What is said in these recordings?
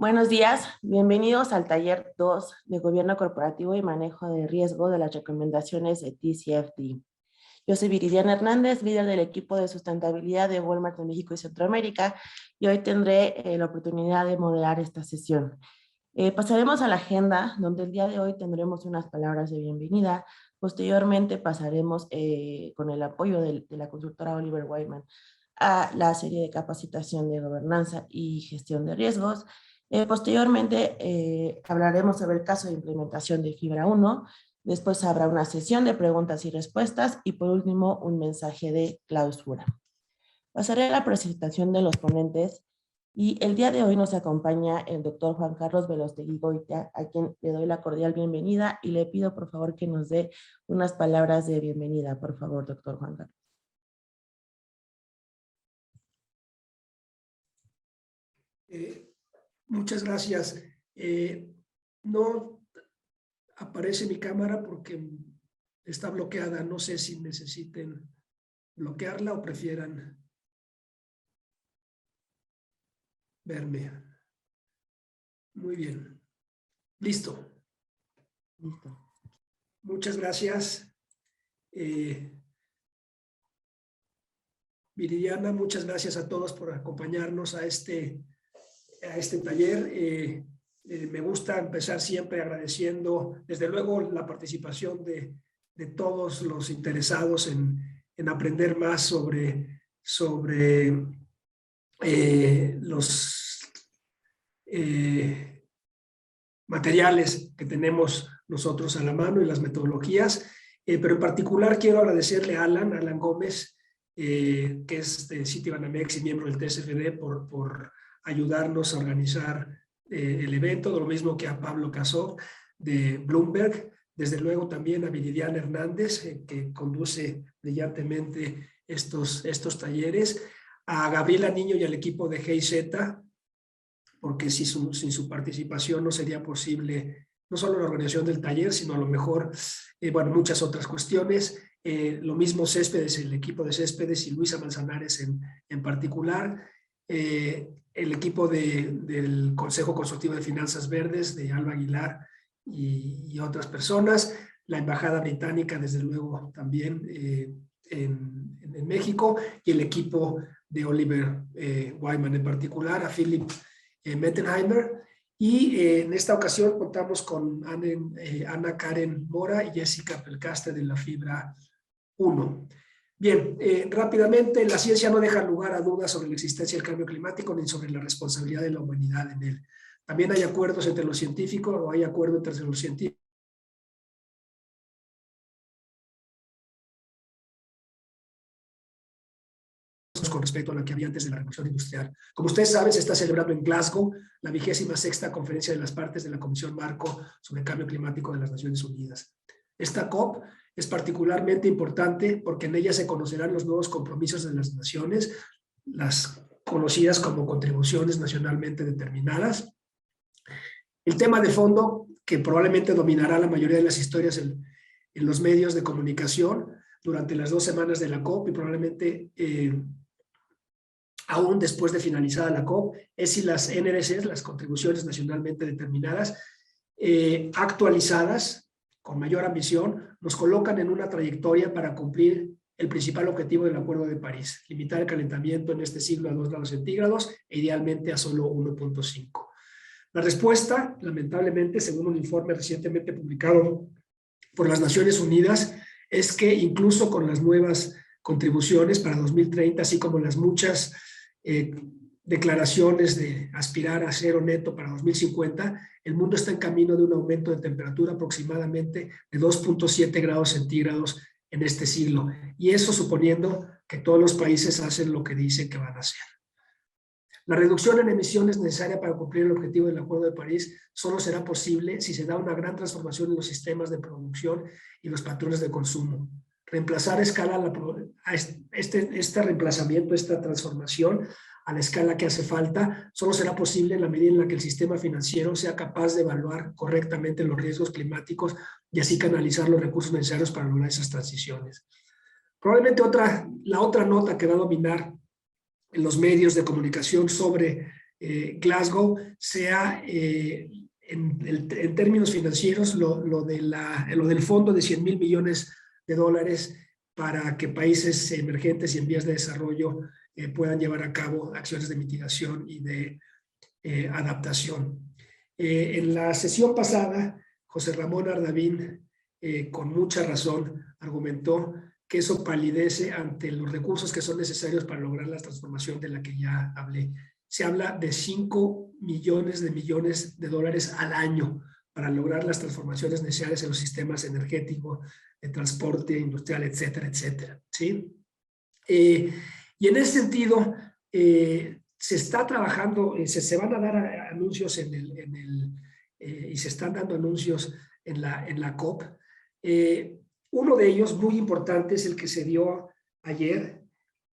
Buenos días, bienvenidos al taller 2 de Gobierno Corporativo y Manejo de Riesgo de las recomendaciones de TCFD. Yo soy Viridiana Hernández, líder del equipo de sustentabilidad de Walmart de México y Centroamérica, y hoy tendré la oportunidad de moderar esta sesión. Pasaremos a la agenda, donde el día de hoy tendremos unas palabras de bienvenida. Posteriormente pasaremos con el apoyo de la consultora Oliver Wyman a la serie de capacitación de gobernanza y gestión de riesgos. Posteriormente hablaremos sobre el caso de implementación de Fibra 1. Después habrá una sesión de preguntas y respuestas y por último un mensaje de clausura. Pasaré a la presentación de los ponentes y el día de hoy nos acompaña el doctor Juan Carlos Velostegui Goitia, a quien le doy la cordial bienvenida y le pido por favor que nos dé unas palabras de bienvenida. Por favor, doctor Juan Carlos. Muchas gracias. No aparece mi cámara porque está bloqueada. No sé si necesiten bloquearla o prefieran verme. Muy bien. Listo. Listo. Muchas gracias. Viridiana, muchas gracias a todos por acompañarnos a este taller. Me gusta empezar siempre agradeciendo, desde luego, la participación de todos los interesados en aprender más sobre los materiales que tenemos nosotros a la mano y las metodologías. Pero en particular quiero agradecerle a Alan Gómez, que es de Citibanamex y miembro del TCFD, por ayudarnos a organizar el evento, lo mismo que a Pablo Casó de Bloomberg, desde luego también a Viridiana Hernández, que conduce brillantemente estos talleres, a Gabriela Niño y al equipo de GIZ, porque sin su participación no sería posible no solo la organización del taller, sino a lo mejor, muchas otras cuestiones. Lo mismo Céspedes, el equipo de Céspedes y Luisa Manzanares en particular. El equipo del Consejo Consultivo de Finanzas Verdes, de Alba Aguilar y otras personas. La Embajada Británica, desde luego, también en México. Y el equipo de Oliver Wyman en particular, a Philip Mettenheimer. Y en esta ocasión contamos con Ana Karen Mora y Jessica Pelcastre de la Fibra 1. Bien, rápidamente, la ciencia no deja lugar a dudas sobre la existencia del cambio climático ni sobre la responsabilidad de la humanidad en él. También hay acuerdos entre los científicos, o hay acuerdo entre los científicos con respecto a la que había antes de la revolución industrial. Como ustedes saben, se está celebrando en Glasgow la 26ª conferencia de las partes de la Comisión Marco sobre el Cambio Climático de las Naciones Unidas. Esta COP es particularmente importante porque en ella se conocerán los nuevos compromisos de las naciones, las conocidas como contribuciones nacionalmente determinadas. El tema de fondo, que probablemente dominará la mayoría de las historias en los medios de comunicación durante las 2 semanas de la COP y probablemente aún después de finalizada la COP, es si las NDCs, las contribuciones nacionalmente determinadas, actualizadas, con mayor ambición, nos colocan en una trayectoria para cumplir el principal objetivo del Acuerdo de París, limitar el calentamiento en este siglo a 2 grados centígrados e idealmente a solo 1.5. La respuesta, lamentablemente, según un informe recientemente publicado por las Naciones Unidas, es que incluso con las nuevas contribuciones para 2030, así como las muchas declaraciones de aspirar a cero neto para 2050, el mundo está en camino de un aumento de temperatura aproximadamente de 2.7 grados centígrados en este siglo. Y eso suponiendo que todos los países hacen lo que dicen que van a hacer. La reducción en emisiones necesaria para cumplir el objetivo del Acuerdo de París solo será posible si se da una gran transformación en los sistemas de producción y los patrones de consumo. Reemplazar a escala este reemplazamiento, esta transformación a la escala que hace falta, solo será posible en la medida en la que el sistema financiero sea capaz de evaluar correctamente los riesgos climáticos y así canalizar los recursos necesarios para lograr esas transiciones. Probablemente la otra nota que va a dominar en los medios de comunicación sobre Glasgow sea en términos financieros lo del fondo de 100 mil millones de dólares para que países emergentes y en vías de desarrollo puedan llevar a cabo acciones de mitigación y de adaptación. En la sesión pasada, José Ramón Ardavín, con mucha razón, argumentó que eso palidece ante los recursos que son necesarios para lograr la transformación de la que ya hablé. Se habla de 5 millones de dólares al año para lograr las transformaciones necesarias en los sistemas energéticos, de transporte, industrial, etcétera, etcétera. ¿Sí? Y en ese sentido, se está trabajando, se van a dar anuncios y se están dando anuncios en la COP. Uno de ellos, muy importante, es el que se dio ayer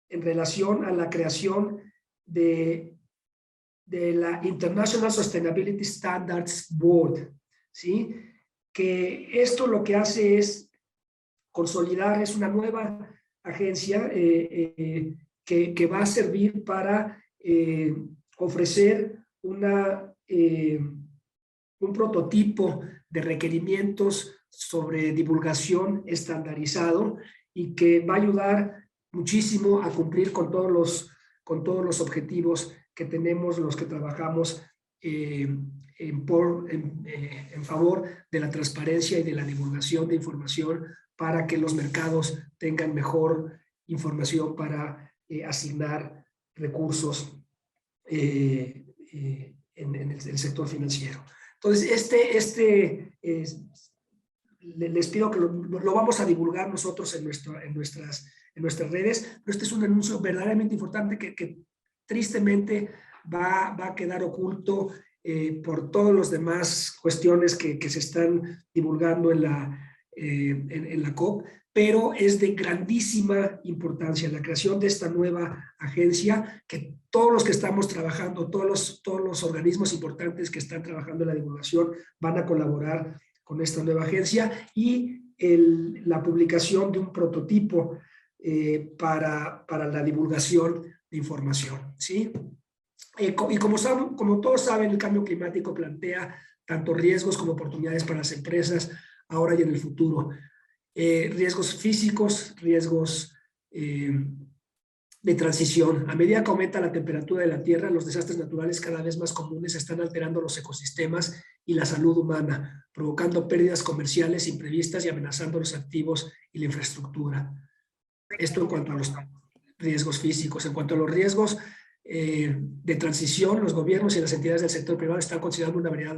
en relación a la creación de la International Sustainability Standards Board, ¿sí? Que esto lo que hace es consolidar, es una nueva agencia que va a servir para ofrecer un prototipo de requerimientos sobre divulgación estandarizado y que va a ayudar muchísimo a cumplir con todos los objetivos que tenemos los que trabajamos en favor de la transparencia y de la divulgación de información para que los mercados tengan mejor información para asignar recursos en el sector financiero. Entonces, les pido que lo vamos a divulgar nosotros en nuestras redes, pero este es un anuncio verdaderamente importante que tristemente va a quedar oculto por todas las demás cuestiones que se están divulgando en la COP, pero es de grandísima importancia la creación de esta nueva agencia, que todos los que estamos trabajando, todos los organismos importantes que están trabajando en la divulgación van a colaborar con esta nueva agencia y la publicación de un prototipo para la divulgación de información, ¿sí? Y como todos saben, el cambio climático plantea tanto riesgos como oportunidades para las empresas ahora y en el futuro. Riesgos físicos, riesgos de transición. A medida que aumenta la temperatura de la Tierra, los desastres naturales cada vez más comunes están alterando los ecosistemas y la salud humana, provocando pérdidas comerciales imprevistas y amenazando los activos y la infraestructura. Esto en cuanto a los riesgos físicos. En cuanto a los riesgos de transición, los gobiernos y las entidades del sector privado están considerando una variedad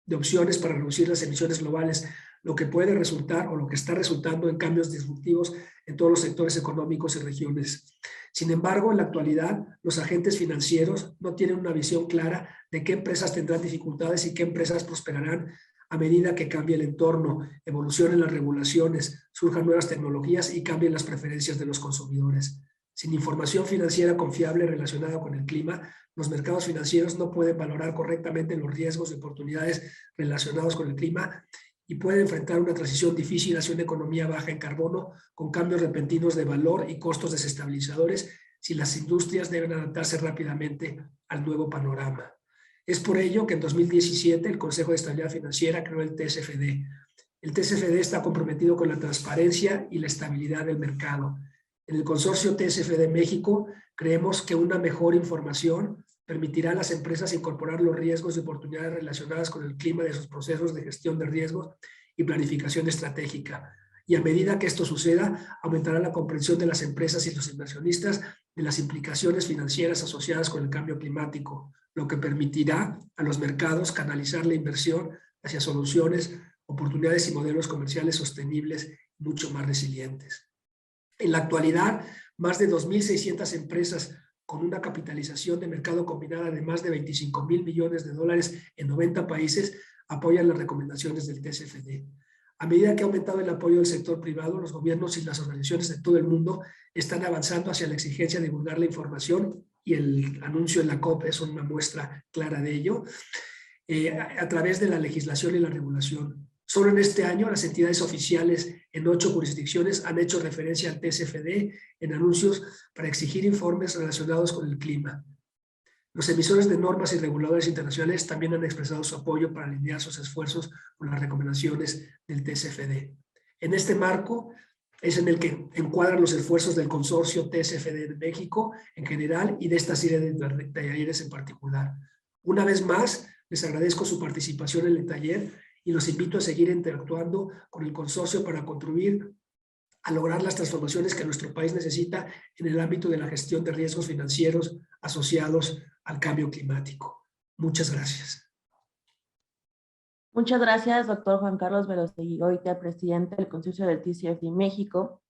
de opciones para reducir las emisiones globales, lo que puede resultar o lo que está resultando en cambios disruptivos en todos los sectores económicos y regiones. Sin embargo, en la actualidad, los agentes financieros no tienen una visión clara de qué empresas tendrán dificultades y qué empresas prosperarán a medida que cambie el entorno, evolucionen las regulaciones, surjan nuevas tecnologías y cambien las preferencias de los consumidores. Sin información financiera confiable relacionada con el clima, los mercados financieros no pueden valorar correctamente los riesgos y oportunidades relacionados con el clima y pueden enfrentar una transición difícil hacia una economía baja en carbono con cambios repentinos de valor y costos desestabilizadores si las industrias deben adaptarse rápidamente al nuevo panorama. Es por ello que en 2017 el Consejo de Estabilidad Financiera creó el TCFD. El TCFD está comprometido con la transparencia y la estabilidad del mercado. En el consorcio TCFD México creemos que una mejor información permitirá a las empresas incorporar los riesgos y oportunidades relacionadas con el clima de sus procesos de gestión de riesgos y planificación estratégica. Y a medida que esto suceda, aumentará la comprensión de las empresas y los inversionistas de las implicaciones financieras asociadas con el cambio climático, lo que permitirá a los mercados canalizar la inversión hacia soluciones, oportunidades y modelos comerciales sostenibles mucho más resilientes. En la actualidad, más de 2.600 empresas con una capitalización de mercado combinada de más de 25,000 millones de dólares en 90 países apoyan las recomendaciones del TCFD. A medida que ha aumentado el apoyo del sector privado, los gobiernos y las organizaciones de todo el mundo están avanzando hacia la exigencia de divulgar la información y el anuncio en la COP es una muestra clara de ello, a través de la legislación y la regulación. Solo en este año, las entidades oficiales en 8 jurisdicciones han hecho referencia al TCFD en anuncios para exigir informes relacionados con el clima. Los emisores de normas y reguladores internacionales también han expresado su apoyo para alinear sus esfuerzos con las recomendaciones del TCFD. En este marco es en el que encuadran los esfuerzos del consorcio TCFD de México en general y de esta serie de talleres en particular. Una vez más, les agradezco su participación en el taller y los invito a seguir interactuando con el consorcio para contribuir a lograr las transformaciones que nuestro país necesita en el ámbito de la gestión de riesgos financieros asociados al cambio climático. Muchas gracias. Muchas gracias, doctor Juan Carlos Verostegui Goitia, presidente del Consorcio del TCFD México.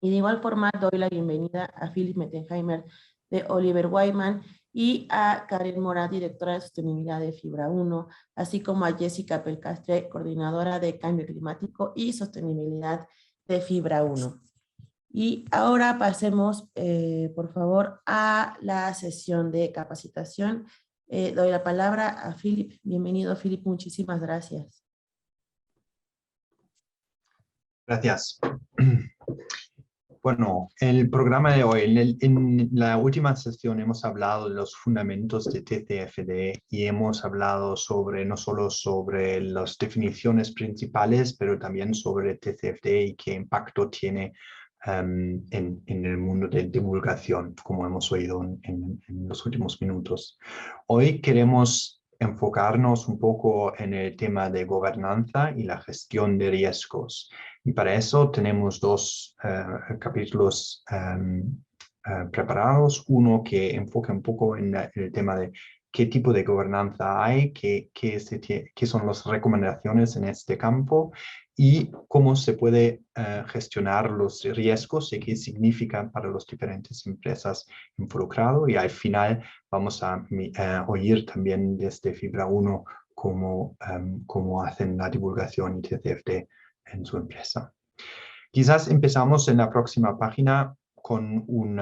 Y de igual forma doy la bienvenida a Philip Mettenheimer de Oliver Wyman y a Karen Mora, directora de sostenibilidad de Fibra 1, así como a Jessica Pelcastre, coordinadora de cambio climático y sostenibilidad de Fibra 1. Y ahora pasemos, por favor, a la sesión de capacitación. Doy la palabra a Philip. Bienvenido, Philip. Muchísimas gracias. Gracias. Bueno, el programa de hoy, en la última sesión hemos hablado de los fundamentos de TCFD y hemos hablado sobre, no solo sobre las definiciones principales, pero también sobre TCFD y qué impacto tiene en el mundo de divulgación, como hemos oído en los últimos minutos. Hoy queremos enfocarnos un poco en el tema de gobernanza y la gestión de riesgos. Y para eso tenemos dos capítulos preparados. Uno que enfoca un poco en el tema de qué tipo de gobernanza hay, qué son las recomendaciones en este campo y cómo se puede gestionar los riesgos y qué significan para las diferentes empresas involucradas. Y al final vamos a oír también desde Fibra 1 cómo hacen la divulgación y TCFD en su empresa. Quizás empezamos en la próxima página con un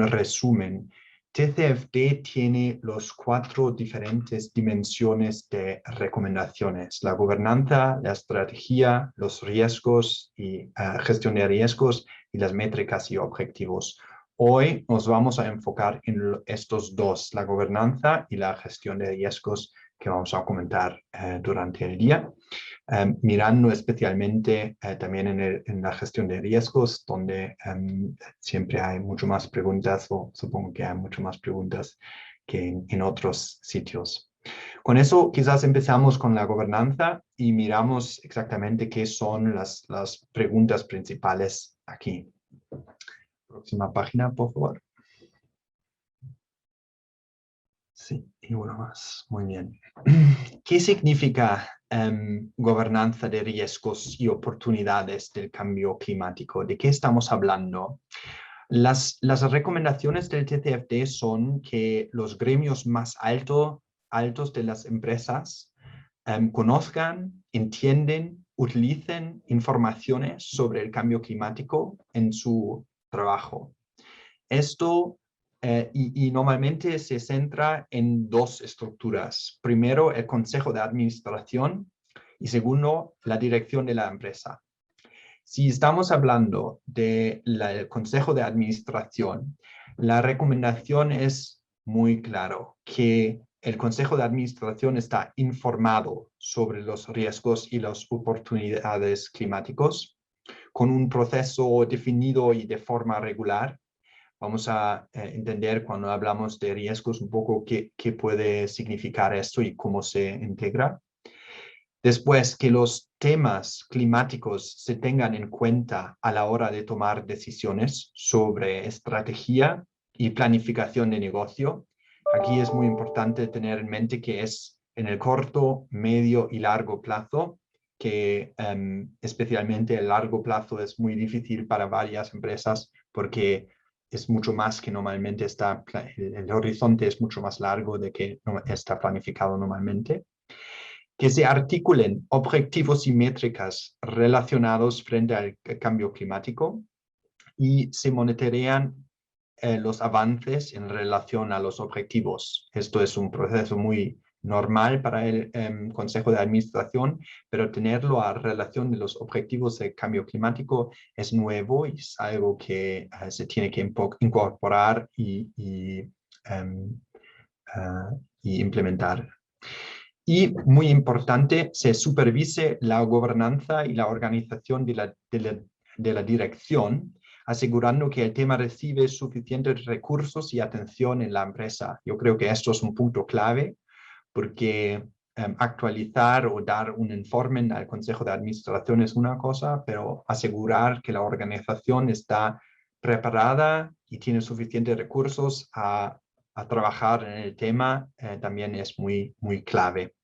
resumen. TCFD tiene las 4 diferentes dimensiones de recomendaciones: la gobernanza, la estrategia, los riesgos y gestión de riesgos y las métricas y objetivos. Hoy nos vamos a enfocar en estos dos, la gobernanza y la gestión de riesgos, que vamos a comentar durante el día, mirando especialmente también en la gestión de riesgos, donde siempre hay mucho más preguntas, o supongo que hay mucho más preguntas que en otros sitios. Con eso quizás empezamos con la gobernanza y miramos exactamente qué son las preguntas principales aquí. Próxima página, por favor. Sí, y uno más. Muy bien. ¿Qué significa gobernanza de riesgos y oportunidades del cambio climático? ¿De qué estamos hablando? Las recomendaciones del TCFD son que los gremios más altos de las empresas conozcan, entienden, utilicen informaciones sobre el cambio climático en su trabajo. Esto y normalmente se centra en 2 estructuras. Primero, el consejo de administración y segundo, la dirección de la empresa. Si estamos hablando del consejo de administración, la recomendación es muy claro que el consejo de administración está informado sobre los riesgos y las oportunidades climáticos con un proceso definido y de forma regular. Vamos a entender cuando hablamos de riesgos un poco qué puede significar esto y cómo se integra. Después, que los temas climáticos se tengan en cuenta a la hora de tomar decisiones sobre estrategia y planificación de negocio. Aquí es muy importante tener en mente que es en el corto, medio y largo plazo, que especialmente el largo plazo es muy difícil para varias empresas porque es mucho más que normalmente el horizonte es mucho más largo de que está planificado normalmente. Que se articulen objetivos y métricas relacionados frente al cambio climático y se monitorean los avances en relación a los objetivos. Esto es un proceso muy normal para el Consejo de Administración, pero tenerlo a relación de los objetivos de cambio climático es nuevo y es algo que se tiene que incorporar y implementar. Y muy importante, se supervise la gobernanza y la organización de la dirección, asegurando que el tema recibe suficientes recursos y atención en la empresa. Yo creo que esto es un punto clave, porque actualizar o dar un informe al Consejo de Administración es una cosa, pero asegurar que la organización está preparada y tiene suficientes recursos a trabajar en el tema también es muy clave.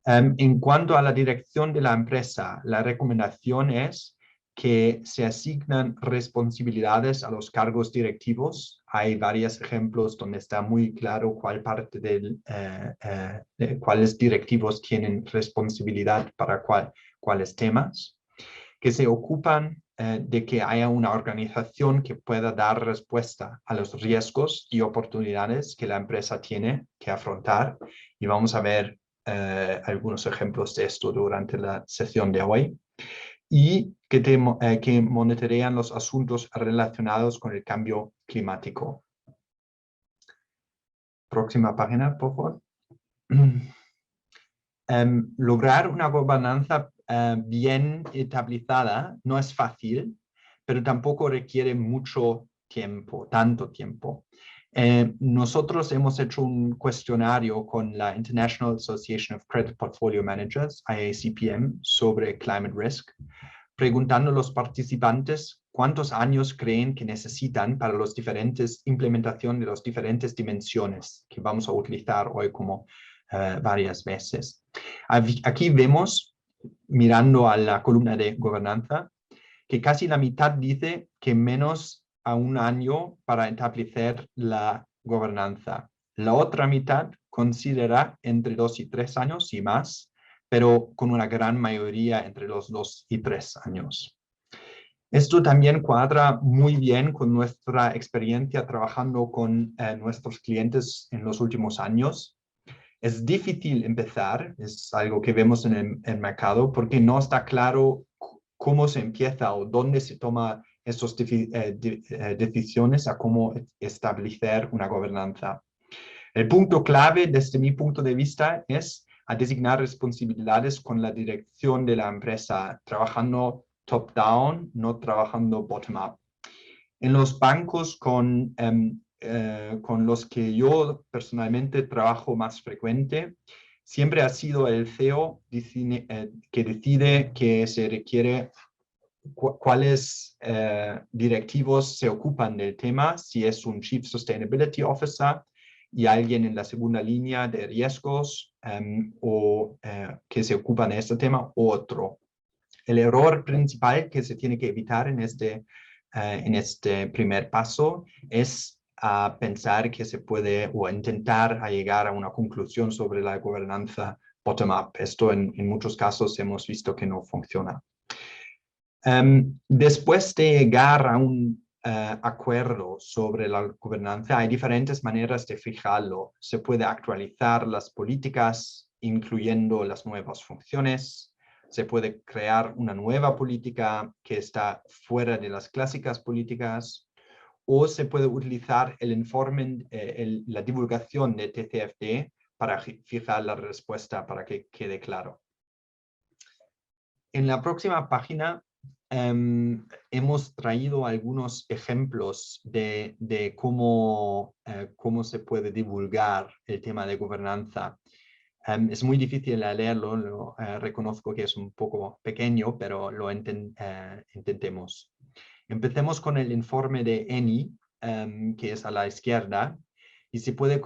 En cuanto a la dirección de la empresa, la recomendación es que se asignan responsabilidades a los cargos directivos. Hay varios ejemplos donde está muy claro cuál parte de cuáles directivos tienen responsabilidad para cuáles temas, que se ocupan de que haya una organización que pueda dar respuesta a los riesgos y oportunidades que la empresa tiene que afrontar. Y vamos a ver algunos ejemplos de esto durante la sesión de hoy. Y que monitorean los asuntos relacionados con el cambio climático. Próxima página, por favor. Lograr una gobernanza bien estabilizada no es fácil, pero tampoco requiere mucho tiempo, tanto tiempo. Nosotros hemos hecho un cuestionario con la International Association of Credit Portfolio Managers, IACPM, sobre climate risk, preguntando a los participantes cuántos años creen que necesitan para las diferentes implementación de las diferentes dimensiones que vamos a utilizar hoy como varias veces. Aquí vemos, mirando a la columna de gobernanza, que casi la mitad dice que menos a un año para establecer la gobernanza. La otra mitad considera entre 2 y 3 años y más, pero con una gran mayoría entre los 2 y 3 años. Esto también cuadra muy bien con nuestra experiencia trabajando con nuestros clientes en los últimos años. Es difícil empezar, es algo que vemos en el mercado, porque no está claro cómo se empieza o dónde se toma estas decisiones a cómo establecer una gobernanza. El punto clave desde mi punto de vista es a designar responsabilidades con la dirección de la empresa, trabajando top-down, no trabajando bottom-up. En los bancos con los que yo personalmente trabajo más frecuente, siempre ha sido el CEO que decide que se requiere cuáles directivos se ocupan del tema, si es un Chief Sustainability Officer y alguien en la segunda línea de riesgos o que se ocupan de este tema, o otro. El error principal que se tiene que evitar en este primer paso es pensar que se puede o intentar llegar a una conclusión sobre la gobernanza bottom-up. Esto en muchos casos hemos visto que no funciona. Después de llegar a un acuerdo sobre la gobernanza, hay diferentes maneras de fijarlo. Se puede actualizar las políticas, incluyendo las nuevas funciones. Se puede crear una nueva política que está fuera de las clásicas políticas, o se puede utilizar el informe, la divulgación de TCFD para fijar la respuesta para que quede claro. En la próxima página hemos traído algunos ejemplos de cómo se puede divulgar el tema de gobernanza. Es muy difícil leerlo, reconozco que es un poco pequeño, pero lo intentemos. Empecemos con el informe de ENI, que es a la izquierda, y se puede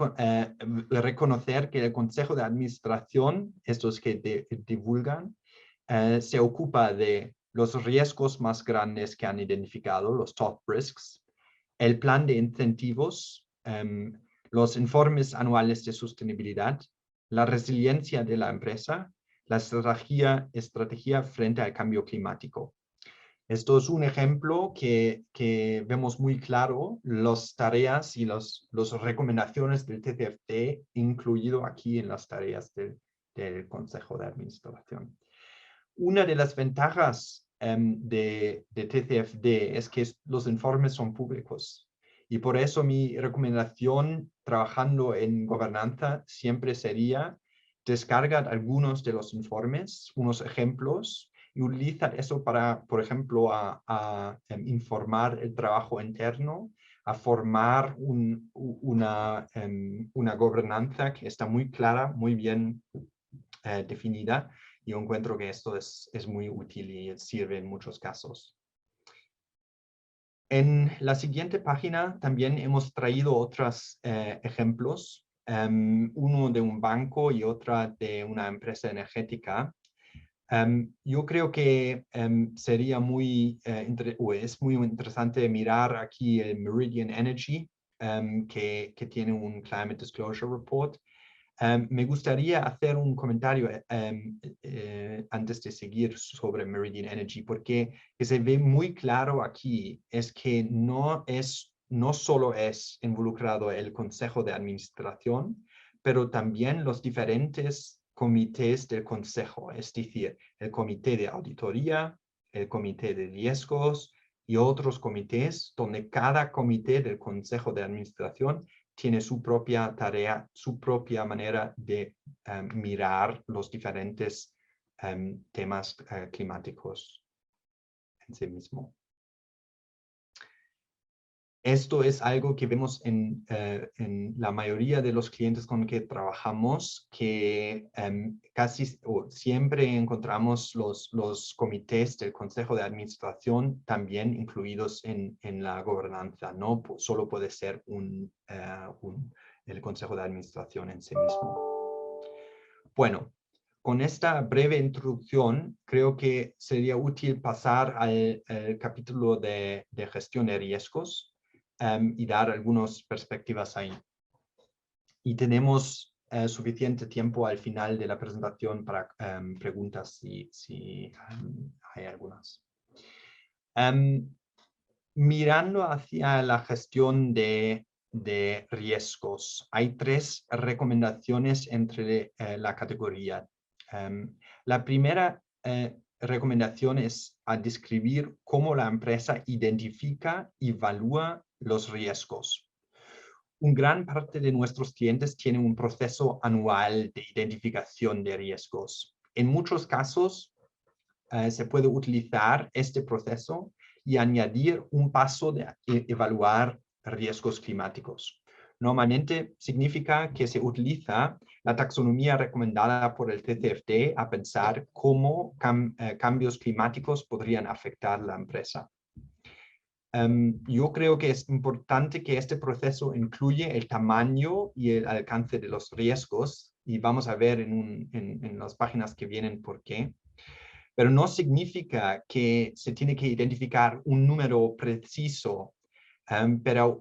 reconocer que el Consejo de Administración, estos que divulgan, se ocupa de los riesgos más grandes que han identificado, los top risks, el plan de incentivos, los informes anuales de sostenibilidad, la resiliencia de la empresa, la estrategia frente al cambio climático. Esto es un ejemplo que vemos muy claro, las tareas y las recomendaciones del TCFD incluido aquí en las tareas del Consejo de Administración. Una de las ventajas de TCFD es que los informes son públicos. Y por eso mi recomendación trabajando en gobernanza siempre sería descargar algunos de los informes, unos ejemplos, y utilizar eso para, por ejemplo, a informar el trabajo interno, a formar una gobernanza que está muy clara, muy bien definida. Y yo encuentro que esto es muy útil y sirve en muchos casos. En la siguiente página también hemos traído otros ejemplos, uno de un banco y otra de una empresa energética. Yo creo que sería es muy interesante mirar aquí el Meridian Energy, que tiene un Climate Disclosure Report. Me gustaría hacer un comentario antes de seguir sobre Meridian Energy, porque que se ve muy claro aquí es que no solo es involucrado el Consejo de Administración, pero también los diferentes comités del Consejo, es decir, el Comité de Auditoría, el Comité de Riesgos y otros comités, donde cada comité del Consejo de Administración tiene su propia tarea, su propia manera de mirar los diferentes temas climáticos en sí mismo. Esto es algo que vemos en la mayoría de los clientes con que trabajamos, que casi o siempre encontramos los comités del Consejo de Administración también incluidos en la gobernanza. No solo puede ser el Consejo de Administración en sí mismo. Bueno, con esta breve introducción, creo que sería útil pasar al capítulo de gestión de riesgos. Y dar algunas perspectivas ahí. Y tenemos suficiente tiempo al final de la presentación para preguntas si hay algunas. Mirando hacia la gestión de riesgos, hay 3 recomendaciones entre la categoría. La primera recomendación es a describir cómo la empresa identifica y evalúa los riesgos. Un gran parte de nuestros clientes tienen un proceso anual de identificación de riesgos. En muchos casos se puede utilizar este proceso y añadir un paso de evaluar riesgos climáticos. Normalmente significa que se utiliza la taxonomía recomendada por el TCFD a pensar cómo cambios climáticos podrían afectar la empresa. Yo creo que es importante que este proceso incluye el tamaño y el alcance de los riesgos, y vamos a ver en las páginas que vienen por qué. Pero no significa que se tiene que identificar un número preciso, pero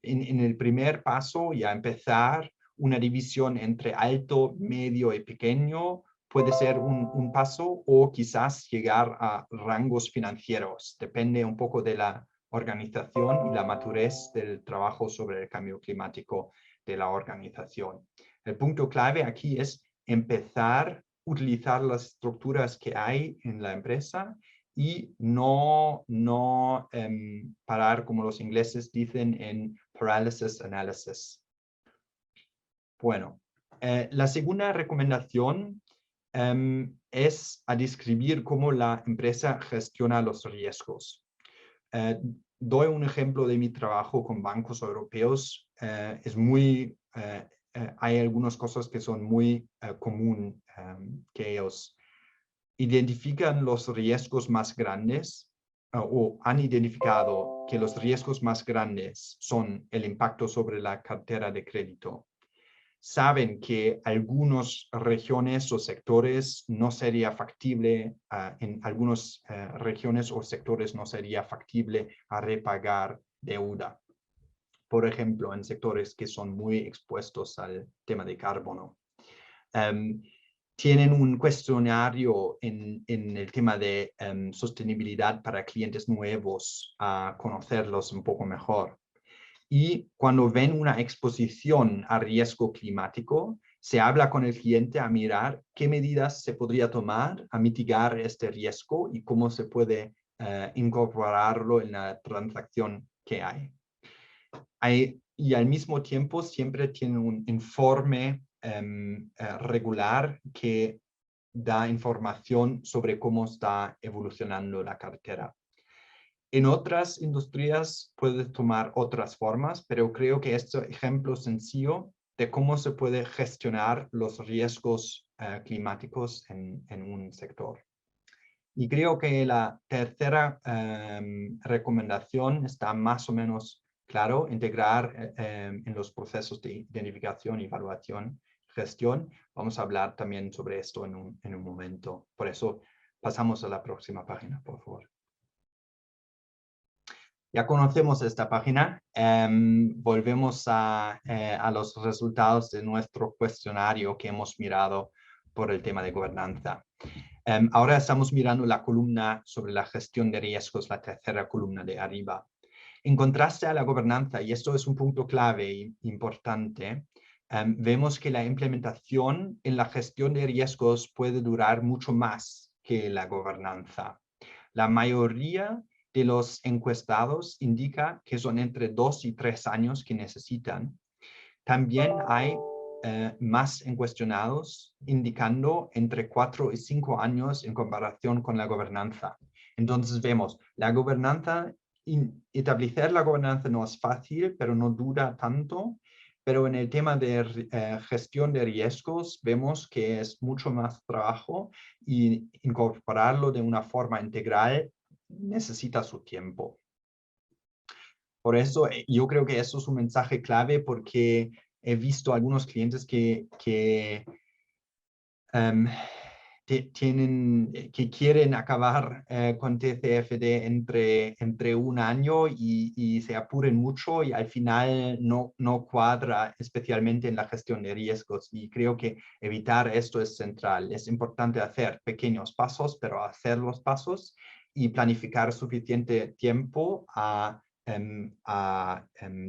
en el primer paso ya empezar una división entre alto, medio y pequeño puede ser un paso, o quizás llegar a rangos financieros. Depende un poco de la organización y la madurez del trabajo sobre el cambio climático de la organización. El punto clave aquí es empezar utilizar las estructuras que hay en la empresa y no parar, como los ingleses dicen, en paralysis analysis. Bueno, la segunda recomendación es a describir cómo la empresa gestiona los riesgos. Doy un ejemplo de mi trabajo con bancos europeos. Hay algunas cosas que son muy comunes, que ellos identifican los riesgos más grandes o han identificado que los riesgos más grandes son el impacto sobre la cartera de crédito. Saben que algunas regiones o sectores no sería factible, en algunas regiones o sectores no sería factible a repagar deuda. Por ejemplo, en sectores que son muy expuestos al tema de carbono. tienen un cuestionario en el tema de sostenibilidad para clientes nuevos, a conocerlos un poco mejor. Y cuando ven una exposición a riesgo climático, se habla con el cliente a mirar qué medidas se podría tomar a mitigar este riesgo y cómo se puede incorporarlo en la transacción que hay. Y al mismo tiempo siempre tienen un informe regular que da información sobre cómo está evolucionando la cartera. En otras industrias puedes tomar otras formas, pero creo que este ejemplo sencillo de cómo se puede gestionar los riesgos climáticos en un sector. Y creo que la tercera recomendación está más o menos claro, integrar en los procesos de identificación, evaluación, gestión. Vamos a hablar también sobre esto en un momento. Por eso pasamos a la próxima página, por favor. Ya conocemos esta página. Volvemos a los resultados de nuestro cuestionario que hemos mirado por el tema de gobernanza. Ahora estamos mirando la columna sobre la gestión de riesgos, la tercera columna de arriba. En contraste a la gobernanza, y esto es un punto clave e importante, vemos que la implementación en la gestión de riesgos puede durar mucho más que la gobernanza. La mayoría de los encuestados indica que son entre 2 y 3 años que necesitan. También hay más encuestionados indicando entre 4 y 5 años en comparación con la gobernanza. Entonces vemos, la gobernanza, establecer la gobernanza no es fácil, pero no dura tanto. Pero en el tema de gestión de riesgos, vemos que es mucho más trabajo y incorporarlo de una forma integral necesita su tiempo. Por eso yo creo que eso es un mensaje clave porque he visto algunos clientes que quieren acabar con TCFD entre un año y se apuren mucho y al final no cuadra, especialmente en la gestión de riesgos. Y creo que evitar esto es central. Es importante hacer pequeños pasos, pero hacer los pasos y planificar suficiente tiempo a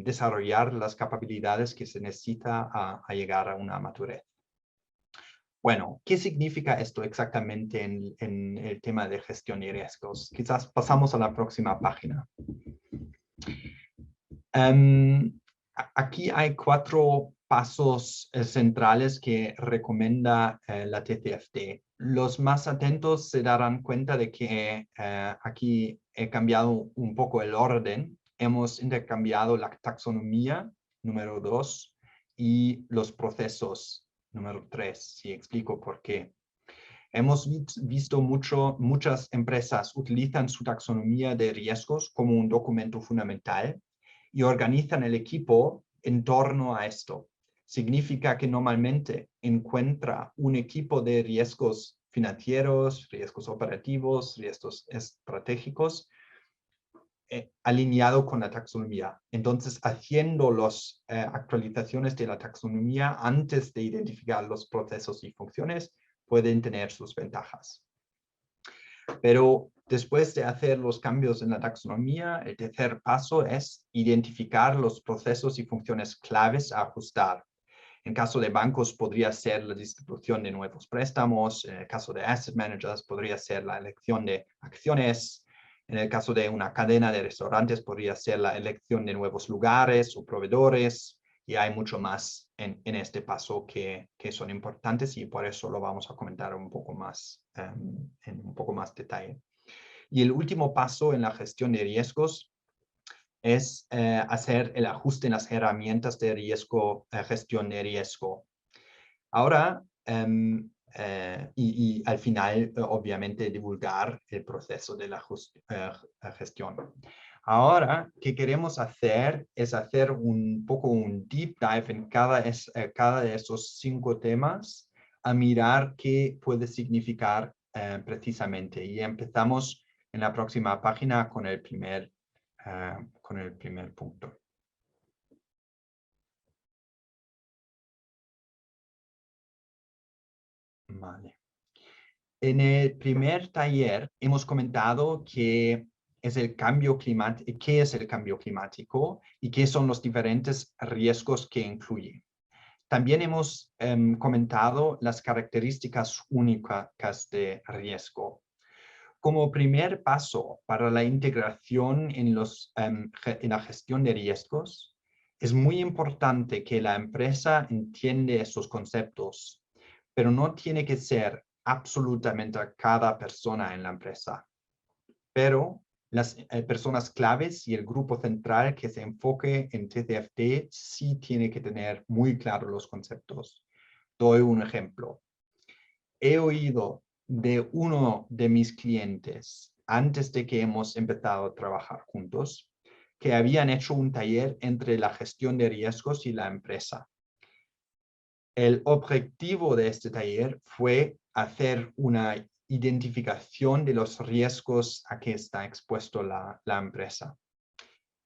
desarrollar las capacidades que se necesita a llegar a una madurez. Bueno, ¿qué significa esto exactamente en el tema de gestión de riesgos? Quizás pasamos a la próxima página. Aquí hay 4 pasos centrales que recomienda la TCFD. Los más atentos se darán cuenta de que aquí he cambiado un poco el orden. Hemos intercambiado la taxonomía, número 2, y los procesos, número 3. Y explico por qué. Hemos visto muchas empresas utilizan su taxonomía de riesgos como un documento fundamental y organizan el equipo en torno a esto. Significa que normalmente encuentra un equipo de riesgos financieros, riesgos operativos, riesgos estratégicos, alineado con la taxonomía. Entonces, haciendo las actualizaciones de la taxonomía antes de identificar los procesos y funciones, pueden tener sus ventajas. Pero después de hacer los cambios en la taxonomía, el tercer paso es identificar los procesos y funciones claves a ajustar. En caso de bancos podría ser la distribución de nuevos préstamos, en el caso de asset managers podría ser la elección de acciones, en el caso de una cadena de restaurantes podría ser la elección de nuevos lugares o proveedores, y hay mucho más en este paso que son importantes y por eso lo vamos a comentar un poco más, en un poco más detalle. Y el último paso en la gestión de riesgos es hacer el ajuste en las herramientas de riesgo, gestión de riesgo. Ahora, y al final, obviamente, divulgar el proceso de la gestión. Ahora, ¿qué queremos hacer? Es hacer un poco un deep dive en cada de esos 5 temas, a mirar qué puede significar precisamente. Y empezamos en la próxima página con el primer punto. Vale. En el primer taller hemos comentado qué es el cambio climático y qué son los diferentes riesgos que incluye. También hemos comentado las características únicas de riesgo. Como primer paso para la integración en la gestión de riesgos, es muy importante que la empresa entienda estos conceptos, pero no tiene que ser absolutamente cada persona en la empresa. Pero las personas claves y el grupo central que se enfoque en TCFD sí tiene que tener muy claros los conceptos. Doy un ejemplo. He oído de uno de mis clientes, antes de que hemos empezado a trabajar juntos, que habían hecho un taller entre la gestión de riesgos y la empresa. El objetivo de este taller fue hacer una identificación de los riesgos a que está expuesto la empresa.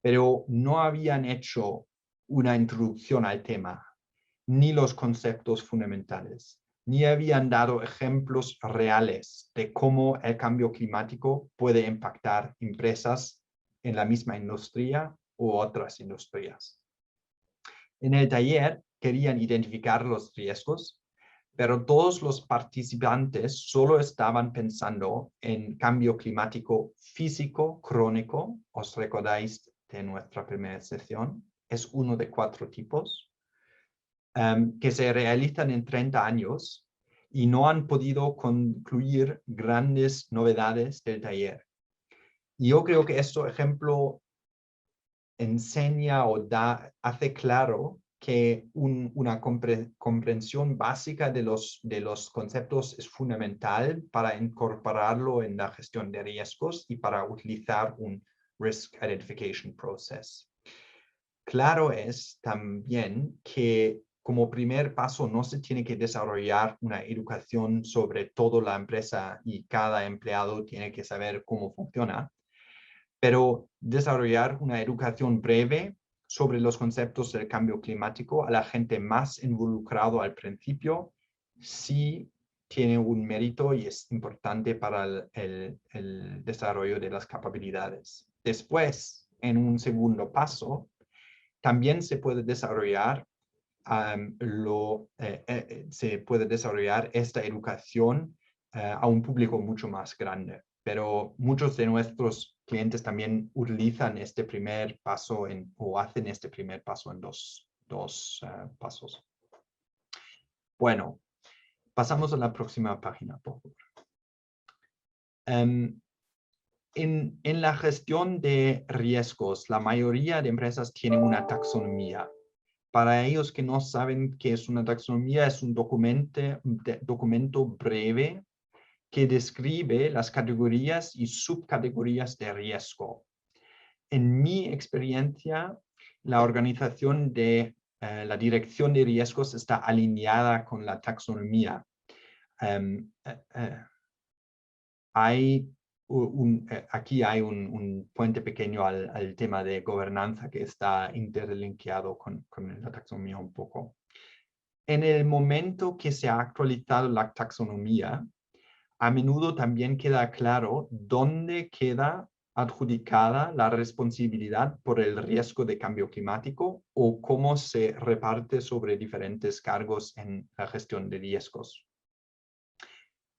Pero no habían hecho una introducción al tema, ni los conceptos fundamentales, ni habían dado ejemplos reales de cómo el cambio climático puede impactar empresas en la misma industria u otras industrias. En el taller querían identificar los riesgos, pero todos los participantes solo estaban pensando en cambio climático físico crónico. ¿Os recordáis de nuestra primera sesión? Es uno de 4 tipos. Que se realizan en 30 años y no han podido concluir grandes novedades del taller. Y yo creo que este ejemplo enseña o hace claro que una comprensión básica de los conceptos es fundamental para incorporarlo en la gestión de riesgos y para utilizar un Risk Identification Process. Claro es también que como primer paso no se tiene que desarrollar una educación sobre toda la empresa y cada empleado tiene que saber cómo funciona, pero desarrollar una educación breve sobre los conceptos del cambio climático a la gente más involucrado al principio sí tiene un mérito y es importante para el desarrollo de las capacidades. Después, en un segundo paso, también se puede desarrollar esta educación a un público mucho más grande. Pero muchos de nuestros clientes también utilizan este primer paso o hacen este primer paso en dos pasos. Bueno, pasamos a la próxima página, por favor. En la gestión de riesgos, la mayoría de empresas tienen una taxonomía. Para ellos que no saben qué es una taxonomía, es un documento breve que describe las categorías y subcategorías de riesgo. En mi experiencia, la organización de la dirección de riesgos está alineada con la taxonomía. Aquí hay un puente pequeño al tema de gobernanza que está interlinkeado con la taxonomía un poco. En el momento que se ha actualizado la taxonomía, a menudo también queda claro dónde queda adjudicada la responsabilidad por el riesgo de cambio climático o cómo se reparte sobre diferentes cargos en la gestión de riesgos.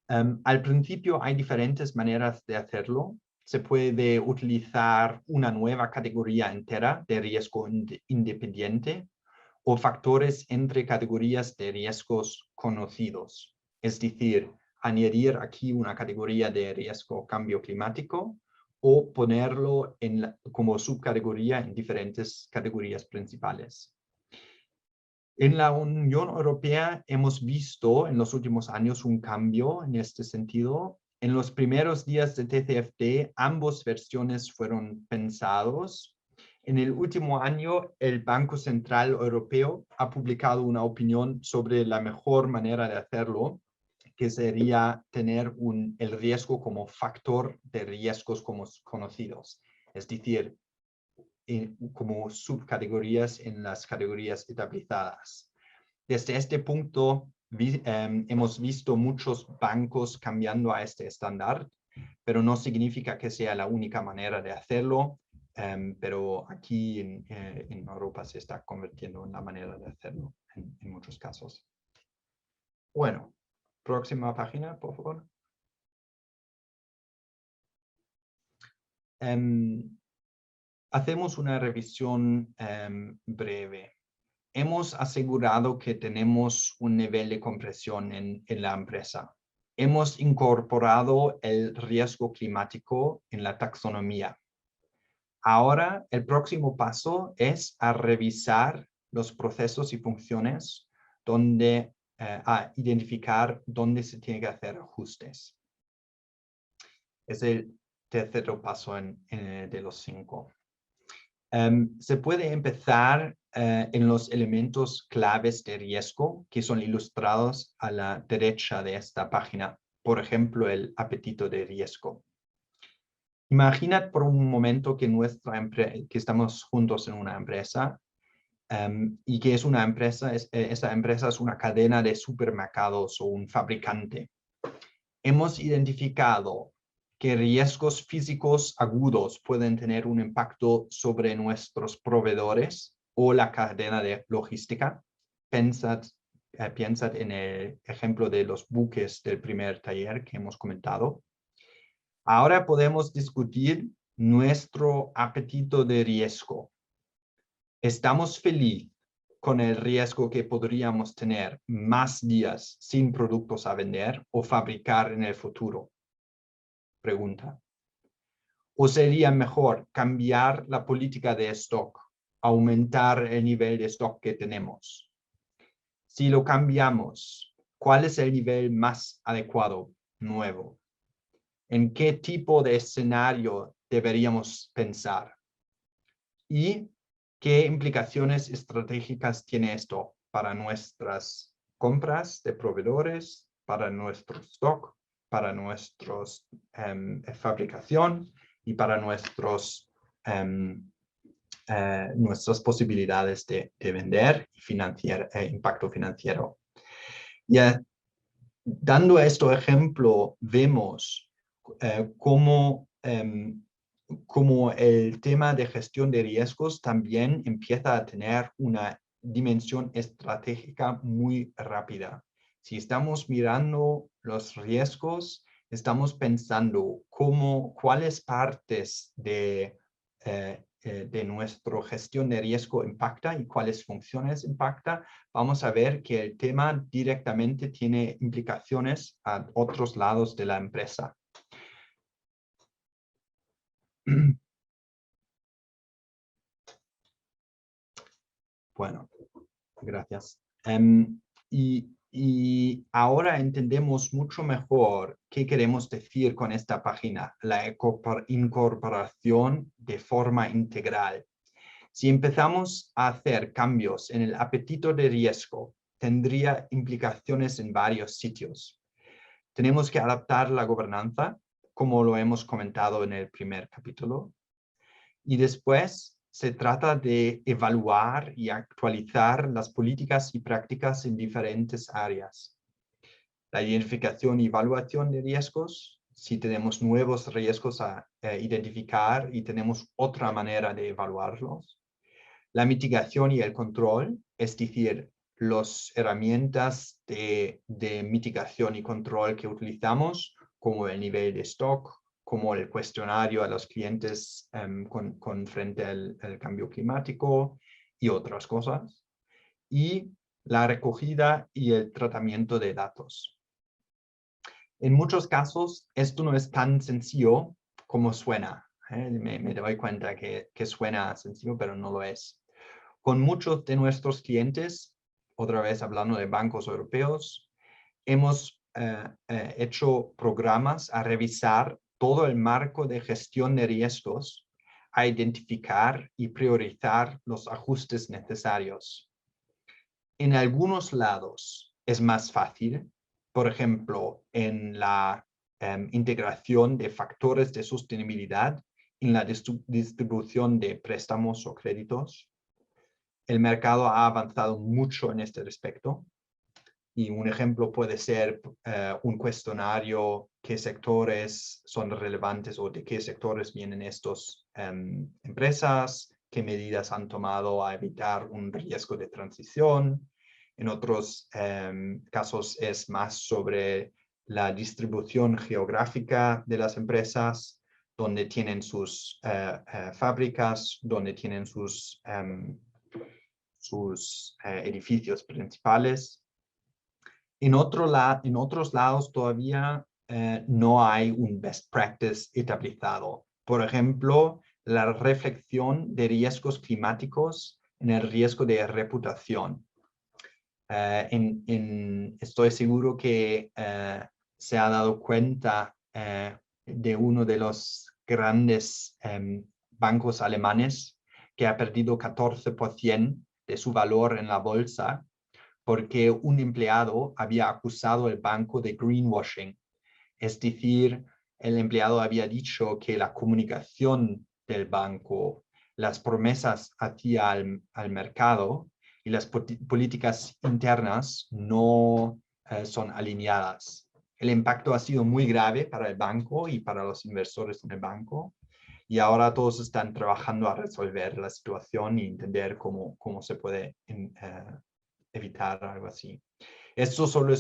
Al principio hay diferentes maneras de hacerlo. Se puede utilizar una nueva categoría entera de riesgo independiente o factores entre categorías de riesgos conocidos. Es decir, añadir aquí una categoría de riesgo cambio climático o ponerlo como subcategoría en diferentes categorías principales. En la Unión Europea hemos visto en los últimos años un cambio en este sentido. En los primeros días de TCFD, ambas versiones fueron pensados. En el último año, el Banco Central Europeo ha publicado una opinión sobre la mejor manera de hacerlo, que sería tener el riesgo como factor de riesgos como conocidos. Es decir, como subcategorías en las categorías establecidas. Desde este punto, hemos visto muchos bancos cambiando a este estándar, pero no significa que sea la única manera de hacerlo, pero aquí en Europa se está convirtiendo en la manera de hacerlo en muchos casos. Bueno, próxima página, por favor. Hacemos una revisión breve. Hemos asegurado que tenemos un nivel de compresión en la empresa. Hemos incorporado el riesgo climático en la taxonomía. Ahora, el próximo paso es a revisar los procesos y funciones a identificar dónde se tiene que hacer ajustes. Es el tercer paso de los 5. Se puede empezar en los elementos claves de riesgo que son ilustrados a la derecha de esta página. Por ejemplo, el apetito de riesgo. Imaginad por un momento que que estamos juntos en una empresa y que esa empresa es una cadena de supermercados o un fabricante. Hemos identificado que riesgos físicos agudos pueden tener un impacto sobre nuestros proveedores o la cadena de logística. Pensad en el ejemplo de los buques del primer taller que hemos comentado. Ahora podemos discutir nuestro apetito de riesgo. ¿Estamos felices con el riesgo que podríamos tener más días sin productos a vender o fabricar en el futuro? Pregunta. ¿O sería mejor cambiar la política de stock, aumentar el nivel de stock que tenemos? Si lo cambiamos, ¿cuál es el nivel más adecuado, nuevo? ¿En qué tipo de escenario deberíamos pensar? ¿Y qué implicaciones estratégicas tiene esto para nuestras compras de proveedores, para nuestro stock, para nuestros fabricación y para nuestras posibilidades de vender y impacto financiero? Ya, dando este ejemplo, vemos cómo el tema de gestión de riesgos también empieza a tener una dimensión estratégica muy rápida. Si estamos mirando los riesgos, estamos pensando cuáles partes de nuestra gestión de riesgo impacta y cuáles funciones impacta. Vamos a ver que el tema directamente tiene implicaciones a otros lados de la empresa. Bueno, gracias. Y ahora entendemos mucho mejor qué queremos decir con esta página, la incorporación de forma integral. Si empezamos a hacer cambios en el apetito de riesgo, tendría implicaciones en varios sitios. Tenemos que adaptar la gobernanza, como lo hemos comentado en el primer capítulo. Y después se trata de evaluar y actualizar las políticas y prácticas en diferentes áreas. La identificación y evaluación de riesgos, si tenemos nuevos riesgos a identificar y tenemos otra manera de evaluarlos. La mitigación y el control, es decir, las herramientas de mitigación y control que utilizamos, como el nivel de stock, como el cuestionario a los clientes frente al cambio climático y otras cosas. Y la recogida y el tratamiento de datos. En muchos casos, esto no es tan sencillo como suena. Me doy cuenta que suena sencillo, pero no lo es. Con muchos de nuestros clientes, otra vez hablando de bancos europeos, hemos hecho programas a revisar todo el marco de gestión de riesgos, a identificar y priorizar los ajustes necesarios. En algunos lados es más fácil, por ejemplo, en la integración de factores de sostenibilidad en la distribución de préstamos o créditos. El mercado ha avanzado mucho en este respecto. Y un ejemplo puede ser un cuestionario, qué sectores son relevantes o de qué sectores vienen estas empresas, qué medidas han tomado a evitar un riesgo de transición. En otros casos es más sobre la distribución geográfica de las empresas, donde tienen sus fábricas, donde tienen sus edificios principales. En otros lados todavía no hay un best practice establecido. Por ejemplo, la reflexión de riesgos climáticos en el riesgo de reputación. Estoy seguro que se ha dado cuenta de uno de los grandes bancos alemanes que ha perdido 14% de su valor en la bolsa porque un empleado había acusado al banco de greenwashing. Es decir, el empleado había dicho que la comunicación del banco, las promesas hacia al mercado y las políticas internas no son alineadas. El impacto ha sido muy grave para el banco y para los inversores en el banco. Y ahora todos están trabajando a resolver la situación y entender cómo se puede evitar algo así. Esto solo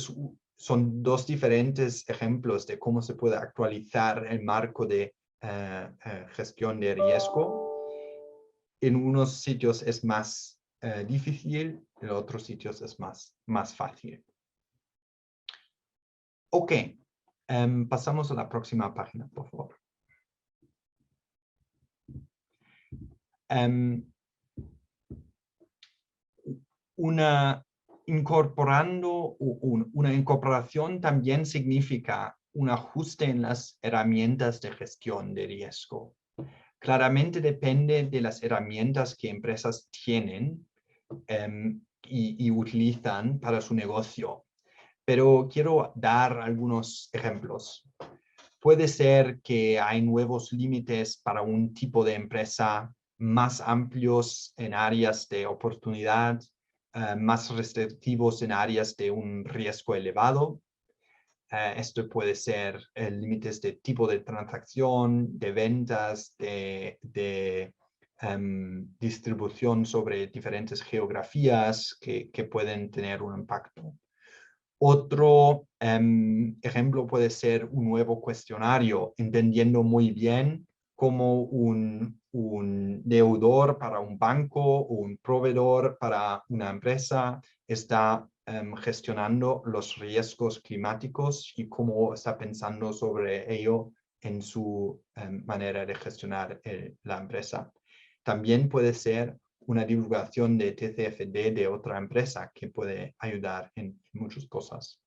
son dos diferentes ejemplos de cómo se puede actualizar el marco de gestión de riesgo. En unos sitios es más difícil, en otros sitios es más fácil. Ok, pasamos a la próxima página, por favor. Una incorporación también significa un ajuste en las herramientas de gestión de riesgo. Claramente depende de las herramientas que empresas tienen y utilizan para su negocio. Pero quiero dar algunos ejemplos. Puede ser que hay nuevos límites para un tipo de empresa más amplios en áreas de oportunidad, más restrictivos en áreas de un riesgo elevado. Esto puede ser límites de tipo de transacción, de ventas, de distribución sobre diferentes geografías que pueden tener un impacto. Otro ejemplo puede ser un nuevo cuestionario, entendiendo muy bien cómo un deudor para un banco o un proveedor para una empresa está gestionando los riesgos climáticos y cómo está pensando sobre ello en su manera de gestionar la empresa. También puede ser una divulgación de TCFD de otra empresa que puede ayudar en muchas cosas.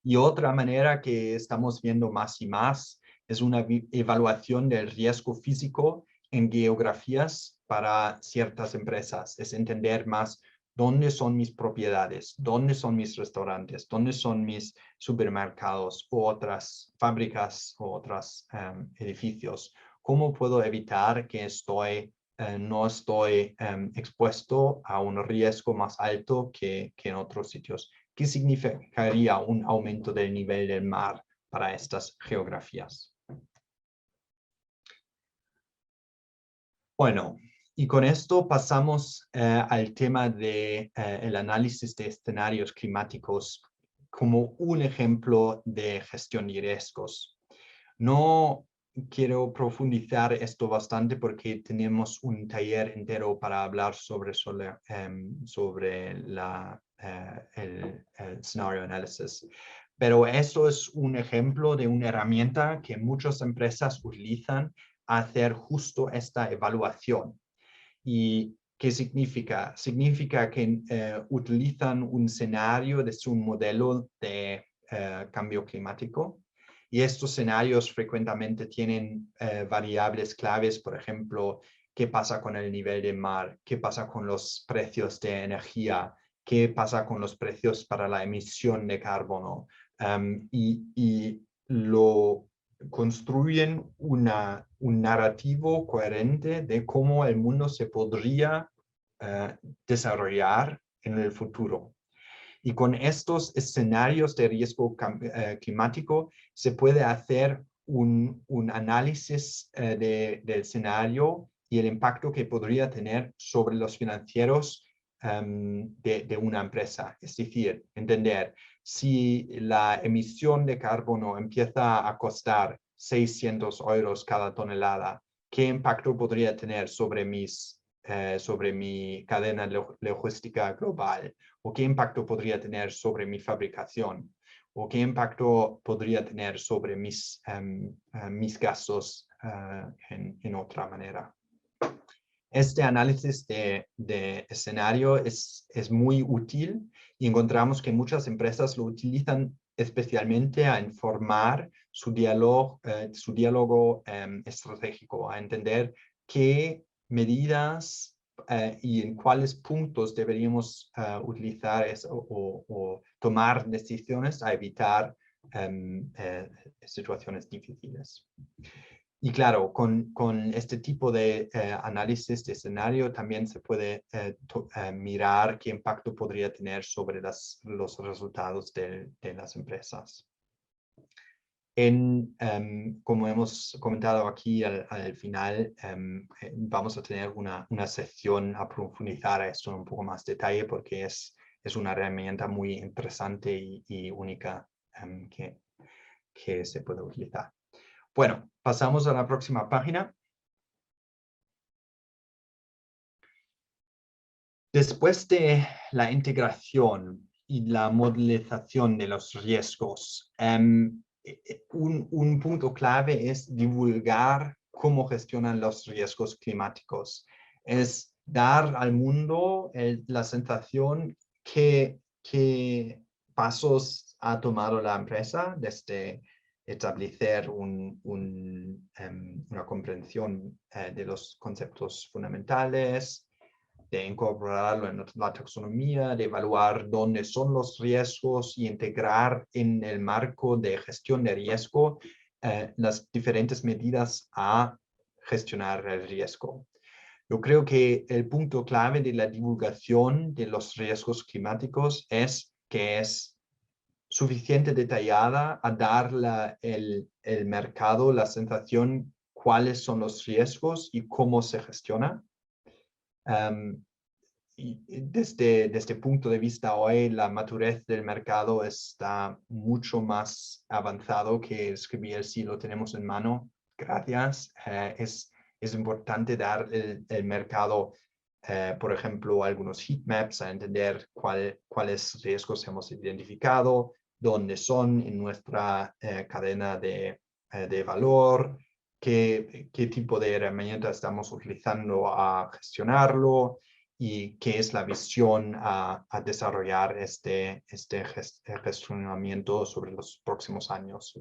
Y otra manera que estamos viendo más y más es una evaluación del riesgo físico en geografías para ciertas empresas. Es entender más dónde son mis propiedades, dónde son mis restaurantes, dónde son mis supermercados u otras fábricas o otros edificios. ¿Cómo puedo evitar que no estoy expuesto a un riesgo más alto que en otros sitios? ¿Qué significaría un aumento del nivel del mar para estas geografías? Bueno, y con esto pasamos al tema del análisis de escenarios climáticos como un ejemplo de gestión de riesgos. No quiero profundizar esto bastante porque tenemos un taller entero para hablar sobre el scenario analysis. Pero esto es un ejemplo de una herramienta que muchas empresas utilizan a hacer justo esta evaluación. ¿Y qué significa? Significa que utilizan un escenario de su modelo de cambio climático. Y estos escenarios frecuentemente tienen variables claves, por ejemplo, qué pasa con el nivel del mar, qué pasa con los precios de energía, qué pasa con los precios para la emisión de carbono. Y lo construyen un narrativo coherente de cómo el mundo se podría desarrollar en el futuro. Y con estos escenarios de riesgo climático se puede hacer un análisis del escenario y el impacto que podría tener sobre los financieros de una empresa. Es decir, entender si la emisión de carbono empieza a costar 600 € cada tonelada, ¿qué impacto podría tener sobre mi cadena logística global? ¿O qué impacto podría tener sobre mi fabricación? ¿O qué impacto podría tener sobre mis gastos en otra manera? Este análisis de escenario es muy útil y encontramos que muchas empresas lo utilizan especialmente a informar su diálogo estratégico, a entender qué medidas y en cuáles puntos deberíamos utilizar o tomar decisiones a evitar situaciones difíciles. Y claro, con este tipo de análisis de escenario también se puede mirar qué impacto podría tener sobre los resultados de las empresas. Como hemos comentado aquí al final, vamos a tener una sección a profundizar esto en un poco más detalle porque es una herramienta muy interesante y única que se puede utilizar. Bueno, pasamos a la próxima página. Después de la integración y la modelización de los riesgos, un punto clave es divulgar cómo gestionan los riesgos climáticos. Es dar al mundo la sensación qué pasos ha tomado la empresa desde establecer una comprensión de los conceptos fundamentales, de incorporarlo en la taxonomía, de evaluar dónde son los riesgos y integrar en el marco de gestión de riesgo las diferentes medidas a gestionar el riesgo. Yo creo que el punto clave de la divulgación de los riesgos climáticos es que es suficiente detallada a dar el mercado la sensación cuáles son los riesgos y cómo se gestiona. Y desde este punto de vista hoy, la madurez del mercado está mucho más avanzado que escribir si lo tenemos en mano. Gracias. Es importante dar el mercado, por ejemplo, algunos heat maps a entender cuáles riesgos hemos identificado, dónde son en nuestra cadena de valor, qué tipo de herramienta estamos utilizando a gestionarlo y qué es la visión a desarrollar este gestionamiento sobre los próximos años.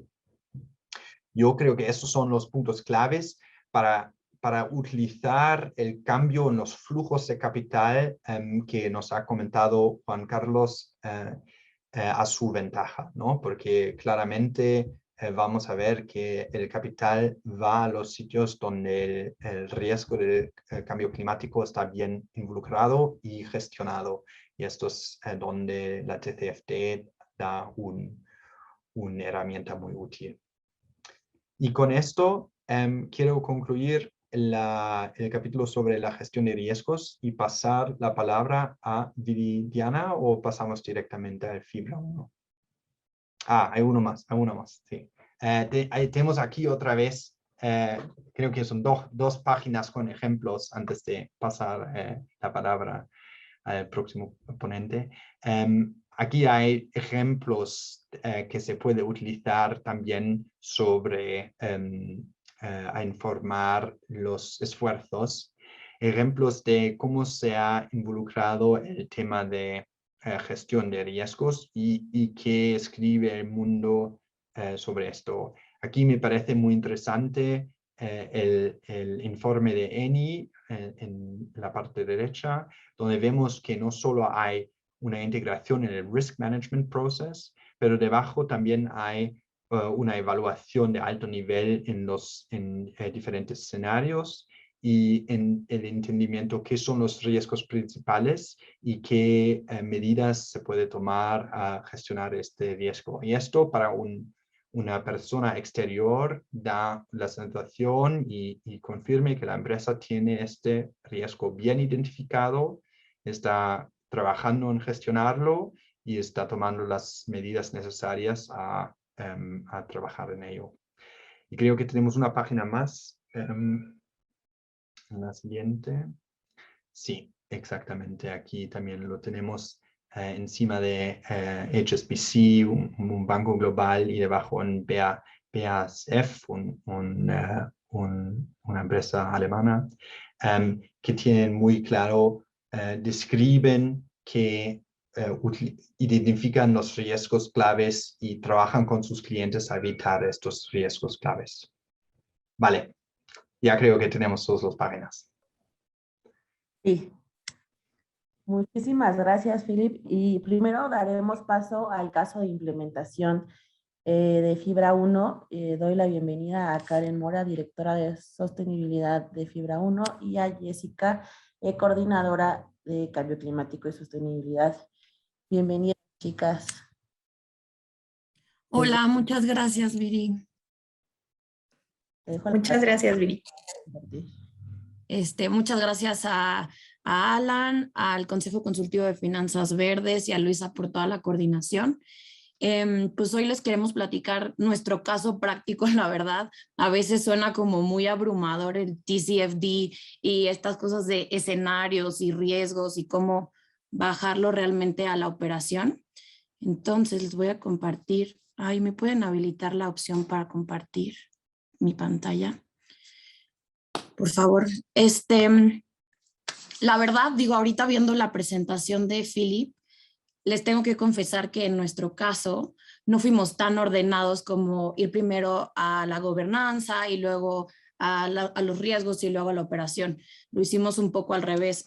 Yo creo que esos son los puntos claves para utilizar el cambio en los flujos de capital que nos ha comentado Juan Carlos a su ventaja, ¿no? Porque claramente vamos a ver que el capital va a los sitios donde el riesgo del cambio climático está bien involucrado y gestionado. Y esto es donde la TCFD da una herramienta muy útil. Y con esto quiero concluir el capítulo sobre la gestión de riesgos y pasar la palabra a Viridiana, o pasamos directamente al Fibra 1. Hay uno más, sí. Tenemos aquí otra vez, creo que son dos páginas con ejemplos antes de pasar la palabra al próximo ponente. Aquí hay ejemplos que se puede utilizar también sobre a informar los esfuerzos, ejemplos de cómo se ha involucrado el tema de gestión de riesgos y qué escribe el mundo sobre esto. Aquí me parece muy interesante el informe de ENI en la parte derecha, donde vemos que no solo hay una integración en el Risk Management Process, pero debajo también hay una evaluación de alto nivel en diferentes escenarios y en el entendimiento qué son los riesgos principales y qué medidas se puede tomar a gestionar este riesgo. Y esto para una persona exterior da la sensación y confirme que la empresa tiene este riesgo bien identificado, está trabajando en gestionarlo y está tomando las medidas necesarias a trabajar en ello. Y creo que tenemos una página más. La siguiente. Sí, exactamente. Aquí también lo tenemos encima de HSBC, un banco global, y debajo un BASF, una empresa alemana, que tienen muy claro, describen que identifican los riesgos claves y trabajan con sus clientes a evitar estos riesgos claves. Vale. Ya creo que tenemos todas las páginas. Sí. Muchísimas gracias, Philip. Y primero daremos paso al caso de implementación de Fibra 1. Doy la bienvenida a Karen Mora, directora de sostenibilidad de Fibra 1, y a Jessica, coordinadora de cambio climático y sostenibilidad. Bienvenidas, chicas. Hola, muchas gracias, Viri. Muchas gracias, Viri. Muchas gracias a Alan, al Consejo Consultivo de Finanzas Verdes y a Luisa por toda la coordinación. Pues hoy les queremos platicar nuestro caso práctico, la verdad. A veces suena como muy abrumador el TCFD y estas cosas de escenarios y riesgos y cómo bajarlo realmente a la operación. Entonces les voy a compartir. Ay, ¿me pueden habilitar la opción para compartir mi pantalla? Por favor. La verdad, digo, ahorita viendo la presentación de Philip, les tengo que confesar que en nuestro caso no fuimos tan ordenados como ir primero a la gobernanza y luego a los riesgos y luego a la operación. Lo hicimos un poco al revés,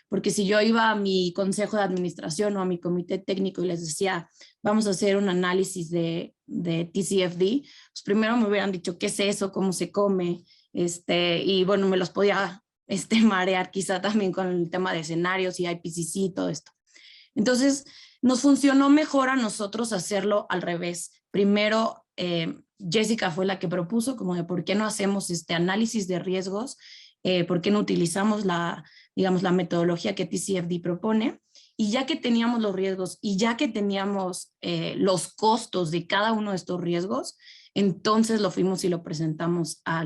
porque si yo iba a mi consejo de administración o a mi comité técnico y les decía, vamos a hacer un análisis de TCFD, pues primero me hubieran dicho, ¿qué es eso? ¿Cómo se come? Y bueno, me los podía marear quizá también con el tema de escenarios y IPCC y todo esto. Entonces, nos funcionó mejor a nosotros hacerlo al revés. Primero, Jessica fue la que propuso como de por qué no hacemos este análisis de riesgos, por qué no utilizamos la metodología que TCFD propone. Y ya que teníamos los riesgos y ya que teníamos los costos de cada uno de estos riesgos, entonces lo fuimos y lo presentamos a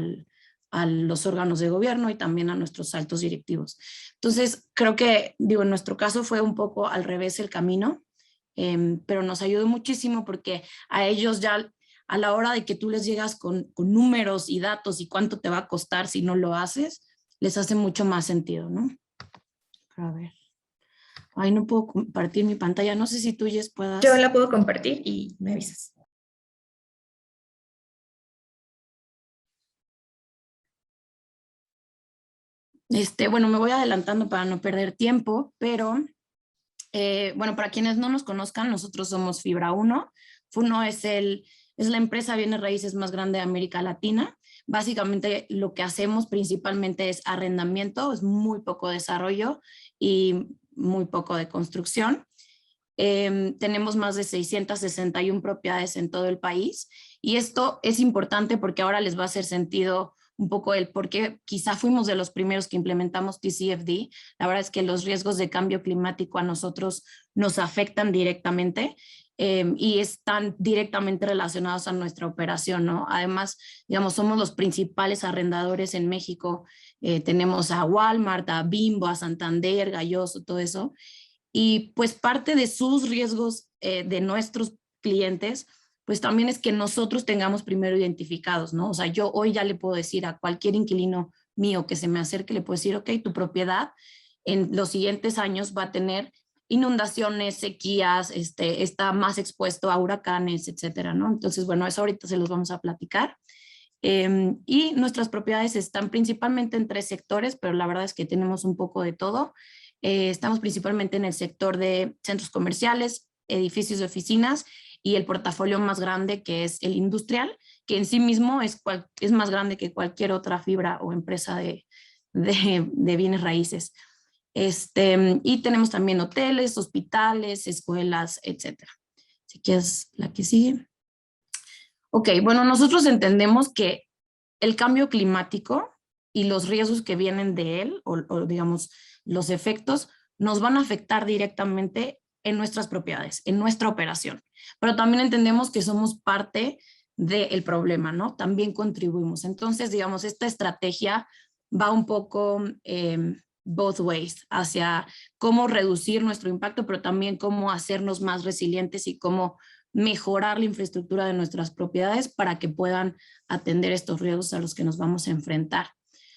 los órganos de gobierno y también a nuestros altos directivos. Entonces, creo que, en nuestro caso fue un poco al revés el camino, pero nos ayudó muchísimo porque a ellos ya a la hora de que tú les llegas con números y datos y cuánto te va a costar si no lo haces, les hace mucho más sentido, ¿no? A ver. Ay, no puedo compartir mi pantalla. No sé si tú, Jess, puedas. Yo la puedo compartir y me avisas. Bueno, me voy adelantando para no perder tiempo, pero bueno, para quienes no nos conozcan, nosotros somos Fibra 1. FUNO es la empresa de bienes raíces más grande de América Latina. Básicamente lo que hacemos principalmente es arrendamiento, es muy poco desarrollo y muy poco de construcción. Tenemos más de 661 propiedades en todo el país y esto es importante porque ahora les va a hacer sentido un poco el por qué quizá fuimos de los primeros que implementamos TCFD. La verdad es que los riesgos de cambio climático a nosotros nos afectan directamente y están directamente relacionados a nuestra operación, ¿no? Además, somos los principales arrendadores en México. Tenemos a Walmart, a Bimbo, a Santander, Galloso, todo eso. Y pues parte de sus riesgos de nuestros clientes, pues también es que nosotros tengamos primero identificados, ¿no? O sea, yo hoy ya le puedo decir a cualquier inquilino mío que se me acerque, le puedo decir, ok, tu propiedad en los siguientes años va a tener inundaciones, sequías, está más expuesto a huracanes, etcétera, ¿no? Entonces, bueno, eso ahorita se los vamos a platicar. Y nuestras propiedades están principalmente en 3 sectores, pero la verdad es que tenemos un poco de todo. Estamos principalmente en el sector de centros comerciales, edificios de oficinas y el portafolio más grande que es el industrial, que en sí mismo es más grande que cualquier otra fibra o empresa de bienes raíces. Y tenemos también hoteles, hospitales, escuelas, etcétera. Así que es la que sigue. Ok, bueno, nosotros entendemos que el cambio climático y los riesgos que vienen de él, o digamos, los efectos, nos van a afectar directamente en nuestras propiedades, en nuestra operación. Pero también entendemos que somos parte del problema, ¿no? También contribuimos. Entonces, digamos, esta estrategia va un poco both ways, hacia cómo reducir nuestro impacto, pero también cómo hacernos más resilientes y cómo mejorar la infraestructura de nuestras propiedades para que puedan atender estos riesgos a los que nos vamos a enfrentar.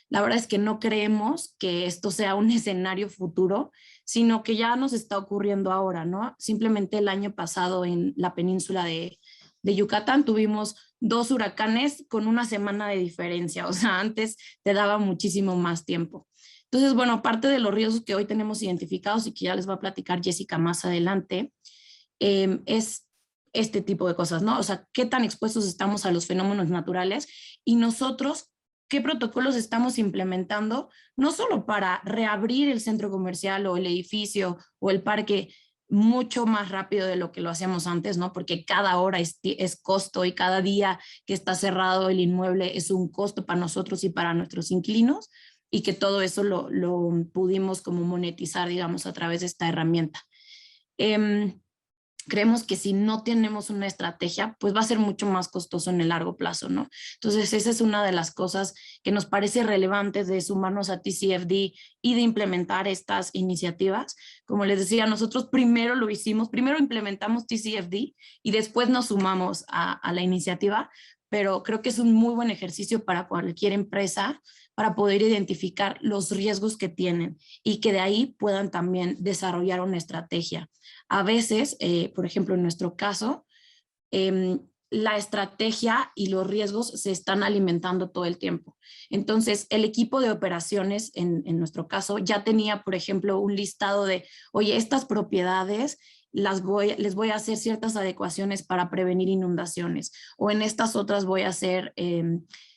La verdad es que no creemos que esto sea un escenario futuro, sino que ya nos está ocurriendo ahora, ¿no? Simplemente el año pasado en la península de Yucatán tuvimos 2 huracanes con una semana de diferencia, o sea, antes te daba muchísimo más tiempo. Entonces, bueno, parte de los riesgos que hoy tenemos identificados y que ya les va a platicar Jessica más adelante, es este tipo de cosas, ¿no? O sea, qué tan expuestos estamos a los fenómenos naturales y nosotros, qué protocolos estamos implementando, no solo para reabrir el centro comercial o el edificio o el parque mucho más rápido de lo que lo hacíamos antes, ¿no? Porque cada hora es costo y cada día que está cerrado el inmueble es un costo para nosotros y para nuestros inquilinos, y que todo eso lo pudimos como monetizar, digamos, a través de esta herramienta. Creemos que si no tenemos una estrategia, pues va a ser mucho más costoso en el largo plazo, ¿no? Entonces, esa es una de las cosas que nos parece relevante de sumarnos a TCFD y de implementar estas iniciativas. Como les decía, nosotros primero lo hicimos, primero implementamos TCFD y después nos sumamos a la iniciativa, pero creo que es un muy buen ejercicio para cualquier empresa para poder identificar los riesgos que tienen y que de ahí puedan también desarrollar una estrategia. A veces, por ejemplo, en nuestro caso, la estrategia y los riesgos se están alimentando todo el tiempo. Entonces, el equipo de operaciones, en nuestro caso, ya tenía, por ejemplo, un listado de, oye, estas propiedades les voy a hacer ciertas adecuaciones para prevenir inundaciones, o en estas otras voy a hacer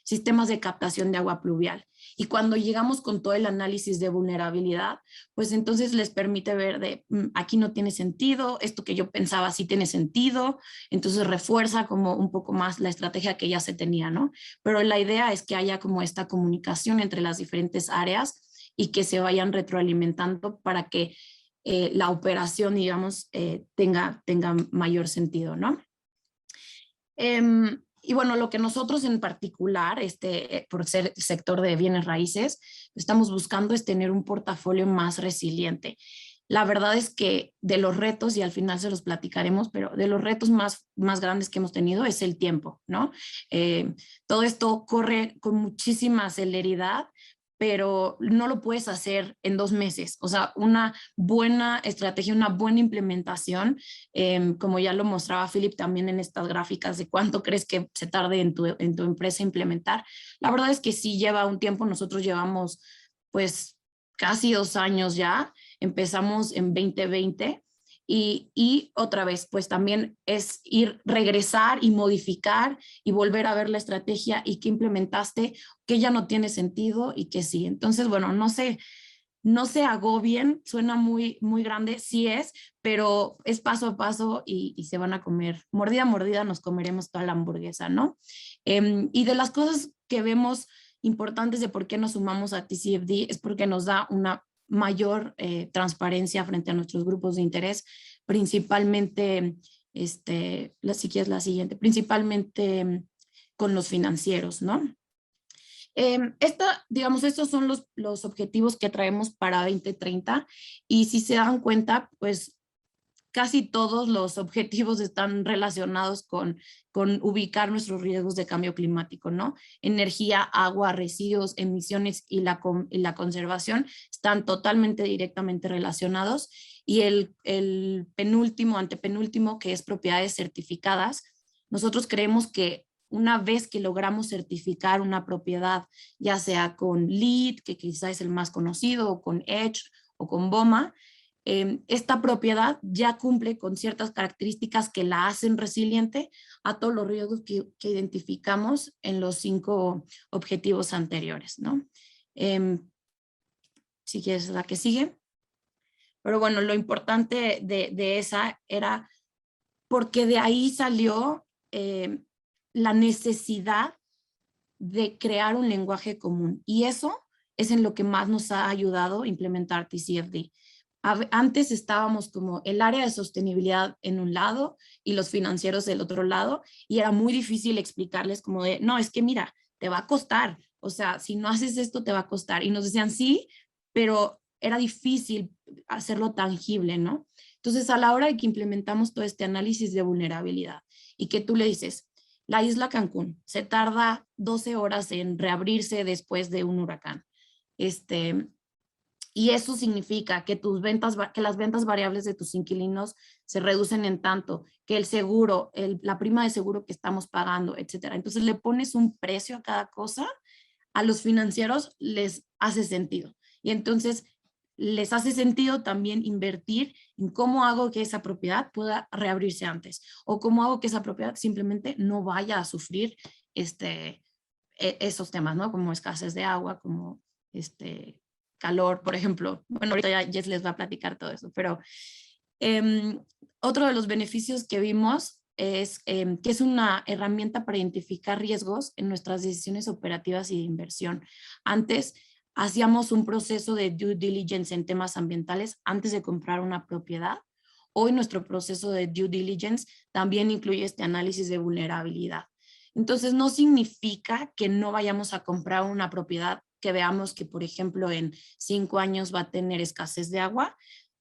sistemas de captación de agua pluvial. Y cuando llegamos con todo el análisis de vulnerabilidad, pues entonces les permite ver de aquí no tiene sentido, esto que yo pensaba sí tiene sentido, entonces refuerza como un poco más la estrategia que ya se tenía, ¿no? Pero la idea es que haya como esta comunicación entre las diferentes áreas y que se vayan retroalimentando para que la operación, digamos, tenga mayor sentido, ¿no? Y bueno, lo que nosotros en particular, por ser sector de bienes raíces, estamos buscando es tener un portafolio más resiliente. La verdad es que de los retos, y al final se los platicaremos, pero de los retos más grandes que hemos tenido es el tiempo, ¿no? Todo esto corre con muchísima celeridad, pero no lo puedes hacer en 2 meses. O sea, una buena estrategia, una buena implementación, como ya lo mostraba Philip también en estas gráficas de cuánto crees que se tarde en tu empresa implementar. La verdad es que sí lleva un tiempo. Nosotros llevamos pues casi 2 años ya. Empezamos en 2020. Y otra vez, pues también es regresar y modificar y volver a ver la estrategia y que implementaste, que ya no tiene sentido y que sí. Entonces, bueno, no se agobien, suena muy grande, sí es, pero es paso a paso y se van a comer, mordida a mordida nos comeremos toda la hamburguesa, ¿no? Y de las cosas que vemos importantes de por qué nos sumamos a TCFD es porque nos da una mayor transparencia frente a nuestros grupos de interés, principalmente, si quieres la siguiente, principalmente con los financieros, ¿no? Digamos, estos son los objetivos que traemos para 2030 y si se dan cuenta, pues casi todos los objetivos están relacionados con ubicar nuestros riesgos de cambio climático, ¿no? Energía, agua, residuos, emisiones y la conservación están totalmente directamente relacionados. Y el penúltimo, antepenúltimo, que es propiedades certificadas, nosotros creemos que una vez que logramos certificar una propiedad, ya sea con LEED, que quizás es el más conocido, o con EDGE o con BOMA, esta propiedad ya cumple con ciertas características que la hacen resiliente a todos los riesgos que identificamos en los 5 objetivos anteriores, ¿no? Si quieres la que sigue. Pero bueno, lo importante de esa era porque de ahí salió la necesidad de crear un lenguaje común. Y eso es en lo que más nos ha ayudado a implementar TCFD. Antes estábamos como el área de sostenibilidad en un lado y los financieros del otro lado, y era muy difícil explicarles como de, no, es que mira, te va a costar, o sea, si no haces esto te va a costar. Y nos decían sí, pero era difícil hacerlo tangible, ¿no? Entonces, a la hora de que implementamos todo este análisis de vulnerabilidad y que tú le dices, la isla Cancún se tarda 12 horas en reabrirse después de un huracán, y eso significa que que las ventas variables de tus inquilinos se reducen en tanto, que el seguro, la prima de seguro que estamos pagando, etcétera. Entonces le pones un precio a cada cosa, a los financieros les hace sentido. Y entonces les hace sentido también invertir en cómo hago que esa propiedad pueda reabrirse antes, o cómo hago que esa propiedad simplemente no vaya a sufrir esos temas, ¿no? Como escasez de agua, como calor, por ejemplo. Bueno, ahorita ya Jess les va a platicar todo eso, pero otro de los beneficios que vimos es que es una herramienta para identificar riesgos en nuestras decisiones operativas y de inversión. Antes hacíamos un proceso de due diligence en temas ambientales antes de comprar una propiedad. Hoy nuestro proceso de due diligence también incluye este análisis de vulnerabilidad. Entonces no significa que no vayamos a comprar una propiedad que veamos que, por ejemplo, en 5 años va a tener escasez de agua,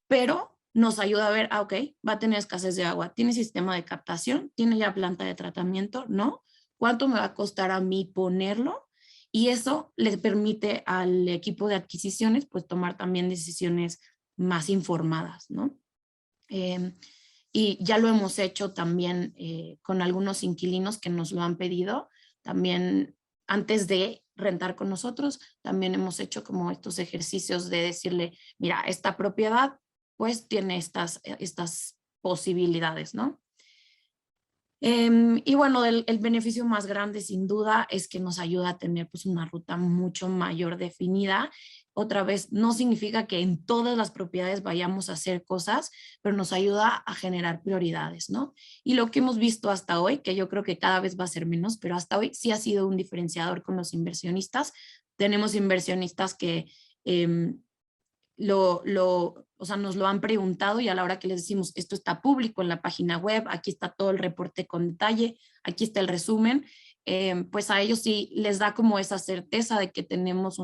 pero nos ayuda a ver, ok, va a tener escasez de agua, tiene sistema de captación, tiene ya planta de tratamiento, ¿no? ¿Cuánto me va a costar a mí ponerlo? Y eso les permite al equipo de adquisiciones pues tomar también decisiones más informadas, ¿no? Y ya lo hemos hecho también con algunos inquilinos que nos lo han pedido, también antes de rentar con nosotros, también hemos hecho como estos ejercicios de decirle, mira, esta propiedad pues tiene estas posibilidades, ¿no? Y bueno, el beneficio más grande sin duda es que nos ayuda a tener pues una ruta mucho mayor definida. Otra vez, no significa que en todas las propiedades vayamos a hacer cosas, pero nos ayuda a generar prioridades, ¿no? Y lo que hemos visto hasta hoy, que yo creo que cada vez va a ser menos, pero hasta hoy sí ha sido un diferenciador con los inversionistas. Tenemos inversionistas que o sea, nos lo han preguntado y a la hora que les decimos esto está público en la página web, aquí está todo el reporte con detalle, aquí está el resumen, pues a ellos sí les da como esa certeza de que tenemos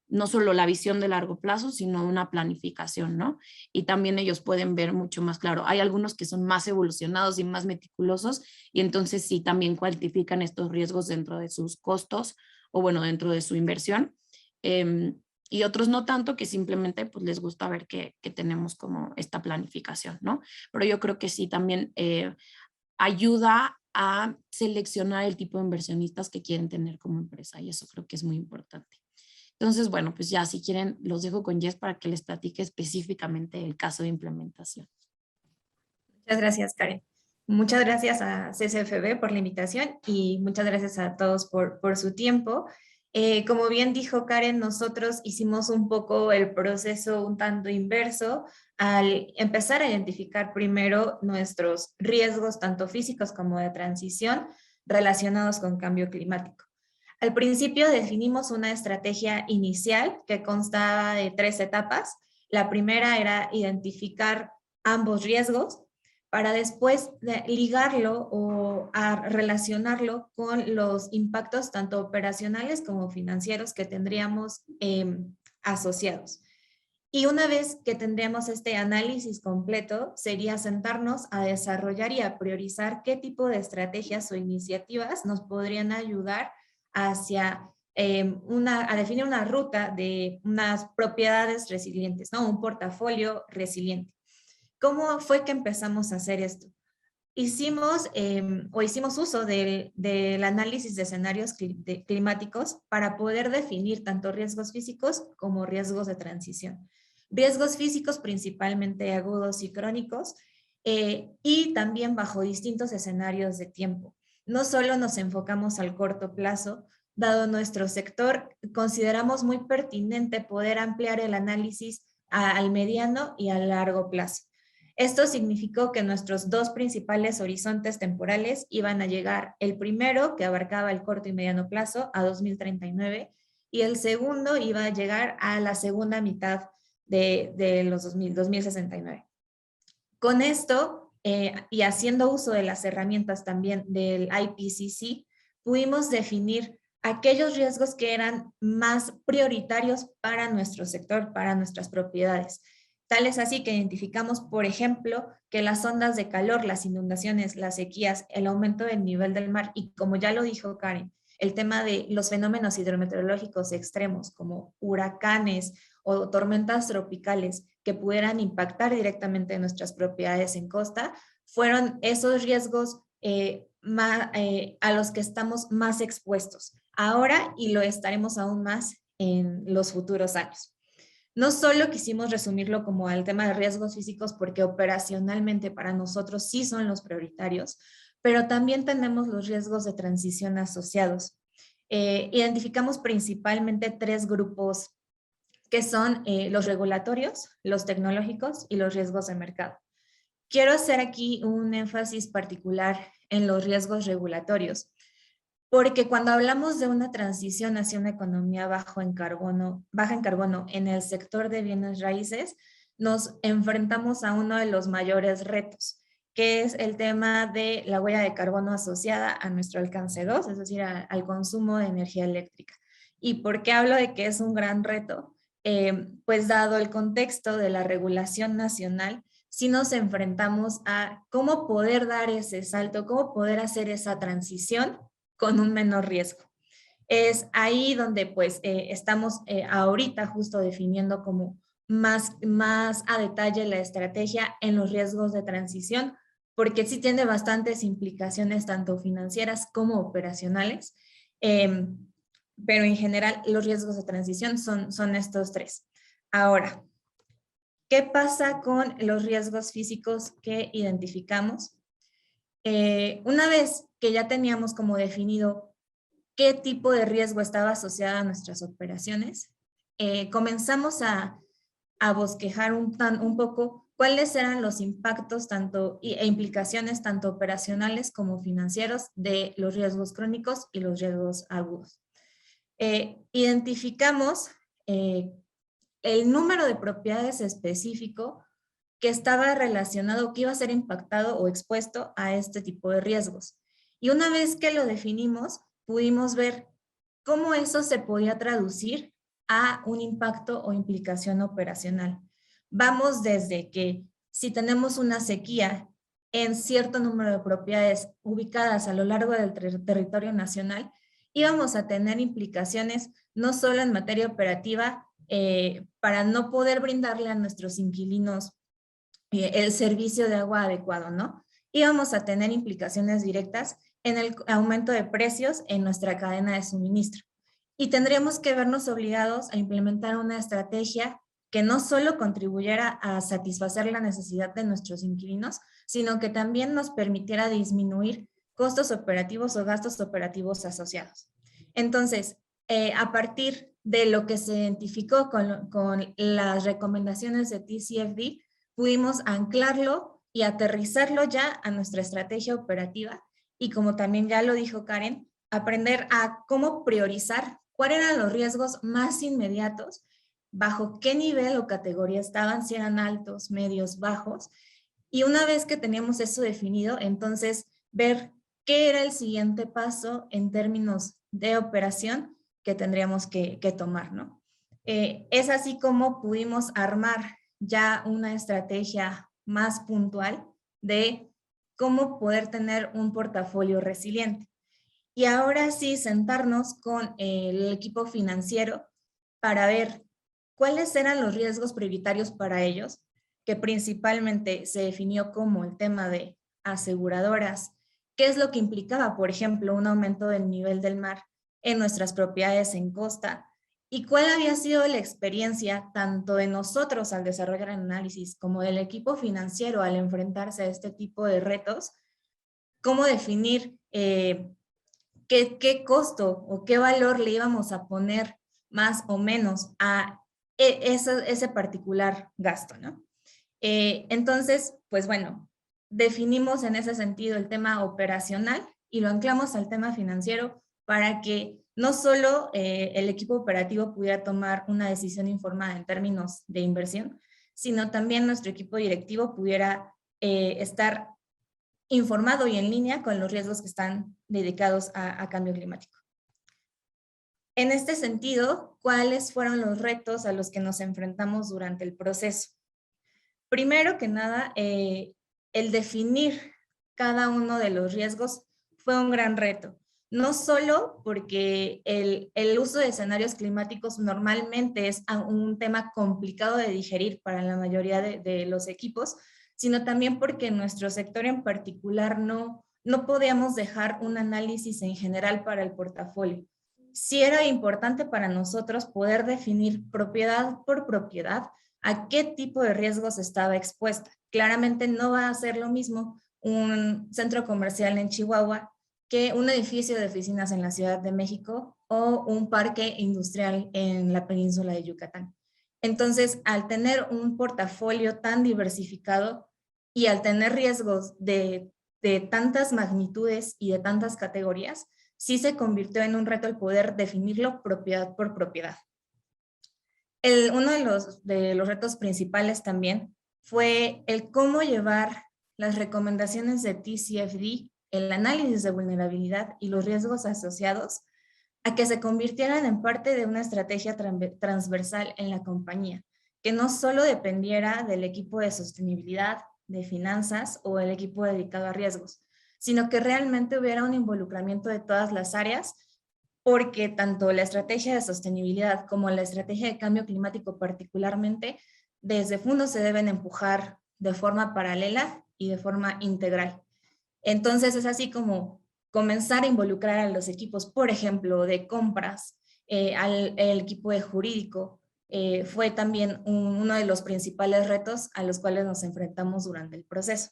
no solo la visión de largo plazo, sino una planificación, ¿no? Y también ellos pueden ver mucho más claro. Hay algunos que son más evolucionados y más meticulosos y entonces sí también cuantifican estos riesgos dentro de sus costos o bueno, dentro de su inversión. Y otros no tanto, que simplemente pues les gusta ver que tenemos como esta planificación, ¿no? Pero yo creo que sí también ayuda a seleccionar el tipo de inversionistas que quieren tener como empresa y eso creo que es muy importante. Entonces, bueno, pues ya si quieren los dejo con Jess para que les platique específicamente el caso de implementación. Muchas gracias, Karen. Muchas gracias a CCFB por la invitación y muchas gracias a todos por su tiempo. Como bien dijo Karen, nosotros hicimos un poco el proceso un tanto inverso al empezar a identificar primero nuestros riesgos, tanto físicos como de transición, relacionados con cambio climático. Al principio definimos una estrategia inicial que constaba de 3 etapas. La primera era identificar ambos riesgos, para después ligarlo o a relacionarlo con los impactos tanto operacionales como financieros que tendríamos asociados. Y una vez que tendríamos este análisis completo, sería sentarnos a desarrollar y a priorizar qué tipo de estrategias o iniciativas nos podrían ayudar hacia a definir una ruta de unas propiedades resilientes, ¿no? Un portafolio resiliente. ¿Cómo fue que empezamos a hacer esto? Hicimos uso del análisis de escenarios climáticos para poder definir tanto riesgos físicos como riesgos de transición. riesgos físicos principalmente agudos y crónicos, y también bajo distintos escenarios de tiempo. No solo nos enfocamos al corto plazo, dado nuestro sector, consideramos muy pertinente poder ampliar el análisis al mediano y a largo plazo. Esto significó que nuestros dos principales horizontes temporales iban a llegar, el primero, que abarcaba el corto y mediano plazo, a 2039, y el segundo iba a llegar a la segunda mitad de los 2069. Con esto, y haciendo uso de las herramientas también del IPCC, pudimos definir aquellos riesgos que eran más prioritarios para nuestro sector, para nuestras propiedades. Tal es así que identificamos, por ejemplo, que las ondas de calor, las inundaciones, las sequías, el aumento del nivel del mar y, como ya lo dijo Karen, el tema de los fenómenos hidrometeorológicos extremos como huracanes o tormentas tropicales que pudieran impactar directamente en nuestras propiedades en costa, fueron esos riesgos a los que estamos más expuestos ahora y lo estaremos aún más en los futuros años. No solo quisimos resumirlo como al tema de riesgos físicos porque operacionalmente para nosotros sí son los prioritarios, pero también tenemos los riesgos de transición asociados. Identificamos principalmente tres grupos que son los regulatorios, los tecnológicos y los riesgos de mercado. Quiero hacer aquí un énfasis particular en los riesgos regulatorios, porque cuando hablamos de una transición hacia una economía baja en carbono en el sector de bienes raíces, nos enfrentamos a uno de los mayores retos, que es el tema de la huella de carbono asociada a nuestro alcance 2, es decir, al consumo de energía eléctrica. ¿Y por qué hablo de que es un gran reto? Pues dado el contexto de la regulación nacional, si nos enfrentamos a cómo poder dar ese salto, cómo poder hacer esa transición con un menor riesgo. Es ahí donde pues estamos ahorita justo definiendo como más a detalle la estrategia en los riesgos de transición, porque sí tiene bastantes implicaciones tanto financieras como operacionales, pero en general los riesgos de transición son estos tres. Ahora, ¿qué pasa con los riesgos físicos que identificamos? Una vez que ya teníamos como definido qué tipo de riesgo estaba asociado a nuestras operaciones, comenzamos a bosquejar un poco cuáles eran los impactos e implicaciones tanto operacionales como financieros de los riesgos crónicos y los riesgos agudos. Identificamos el número de propiedades específico que estaba relacionado, que iba a ser impactado o expuesto a este tipo de riesgos. Y una vez que lo definimos, pudimos ver cómo eso se podía traducir a un impacto o implicación operacional. Vamos desde que si tenemos una sequía en cierto número de propiedades ubicadas a lo largo del territorio nacional, íbamos a tener implicaciones no solo en materia operativa para no poder brindarle a nuestros inquilinos el servicio de agua adecuado, ¿no? Íbamos a tener implicaciones directas en el aumento de precios en nuestra cadena de suministro. Y tendríamos que vernos obligados a implementar una estrategia que no solo contribuyera a satisfacer la necesidad de nuestros inquilinos, sino que también nos permitiera disminuir costos operativos o gastos operativos asociados. Entonces, a partir de lo que se identificó con las recomendaciones de TCFD, pudimos anclarlo y aterrizarlo ya a nuestra estrategia operativa y, como también ya lo dijo Karen, aprender a cómo priorizar cuáles eran los riesgos más inmediatos, bajo qué nivel o categoría estaban, si eran altos, medios, bajos. Y una vez que teníamos eso definido, entonces ver qué era el siguiente paso en términos de operación que tendríamos que tomar, ¿no? Es así como pudimos armar ya una estrategia más puntual de cómo poder tener un portafolio resiliente. Y ahora sí, sentarnos con el equipo financiero para ver cuáles eran los riesgos prioritarios para ellos, que principalmente se definió como el tema de aseguradoras, qué es lo que implicaba, por ejemplo, un aumento del nivel del mar en nuestras propiedades en costa, ¿Y cuál había sido la experiencia tanto de nosotros al desarrollar el análisis como del equipo financiero al enfrentarse a este tipo de retos? ¿Cómo definir qué costo o qué valor le íbamos a poner más o menos a ese particular gasto, ¿no? Entonces, pues bueno, definimos en ese sentido el tema operacional y lo anclamos al tema financiero para que no solo el equipo operativo pudiera tomar una decisión informada en términos de inversión, sino también nuestro equipo directivo pudiera estar informado y en línea con los riesgos que están dedicados a cambio climático. En este sentido, ¿cuáles fueron los retos a los que nos enfrentamos durante el proceso? Primero que nada, el definir cada uno de los riesgos fue un gran reto. No solo porque el uso de escenarios climáticos normalmente es un tema complicado de digerir para la mayoría de los equipos, sino también porque en nuestro sector en particular no podíamos dejar un análisis en general para el portafolio. Sí era importante para nosotros poder definir propiedad por propiedad a qué tipo de riesgos estaba expuesta. Claramente no va a ser lo mismo un centro comercial en Chihuahua que un edificio de oficinas en la Ciudad de México o un parque industrial en la península de Yucatán. Entonces, al tener un portafolio tan diversificado y al tener riesgos de tantas magnitudes y de tantas categorías, sí se convirtió en un reto el poder definirlo propiedad por propiedad. Uno de los retos principales también fue el cómo llevar las recomendaciones de TCFD, el análisis de vulnerabilidad y los riesgos asociados a que se convirtieran en parte de una estrategia transversal en la compañía, que no solo dependiera del equipo de sostenibilidad, de finanzas o el equipo dedicado a riesgos, sino que realmente hubiera un involucramiento de todas las áreas, porque tanto la estrategia de sostenibilidad como la estrategia de cambio climático particularmente, desde fondo se deben empujar de forma paralela y de forma integral. Entonces es así como comenzar a involucrar a los equipos, por ejemplo, de compras, al equipo de jurídico, fue también uno de los principales retos a los cuales nos enfrentamos durante el proceso.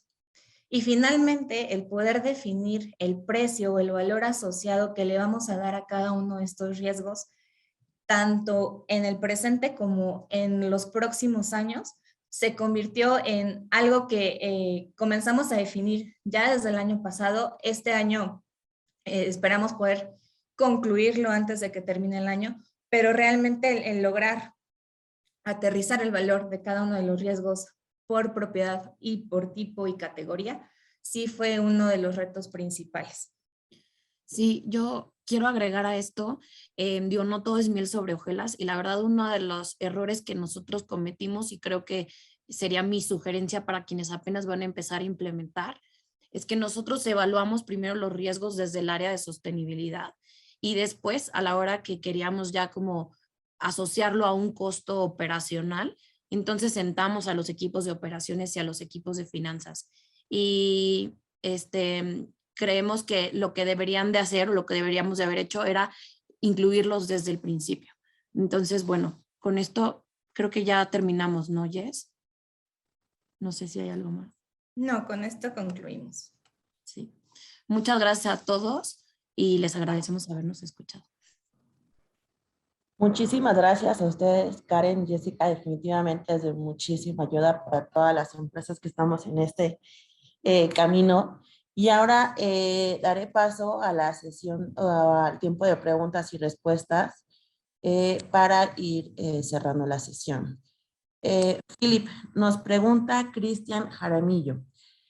Y finalmente, el poder definir el precio o el valor asociado que le vamos a dar a cada uno de estos riesgos, tanto en el presente como en los próximos años, se convirtió en algo que comenzamos a definir ya desde el año pasado. Este año esperamos poder concluirlo antes de que termine el año, pero realmente el lograr aterrizar el valor de cada uno de los riesgos por propiedad y por tipo y categoría, sí fue uno de los retos principales. Sí, yo quiero agregar a esto, digo, no todo es miel sobre hojuelas y la verdad uno de los errores que nosotros cometimos y creo que sería mi sugerencia para quienes apenas van a empezar a implementar, es que nosotros evaluamos primero los riesgos desde el área de sostenibilidad y después a la hora que queríamos ya como asociarlo a un costo operacional, entonces sentamos a los equipos de operaciones y a los equipos de finanzas. Y creemos que lo que deberían de hacer o lo que deberíamos de haber hecho era incluirlos desde el principio. Entonces, bueno, con esto creo que ya terminamos, ¿no, Jess? No sé si hay algo más. No, con esto concluimos. Sí. Muchas gracias a todos y les agradecemos habernos escuchado. Muchísimas gracias a ustedes, Karen, Jessica, definitivamente es de muchísima ayuda para todas las empresas que estamos en este camino. Y ahora daré paso a la sesión, al tiempo de preguntas y respuestas para ir cerrando la sesión. Philip, nos pregunta Cristian Jaramillo,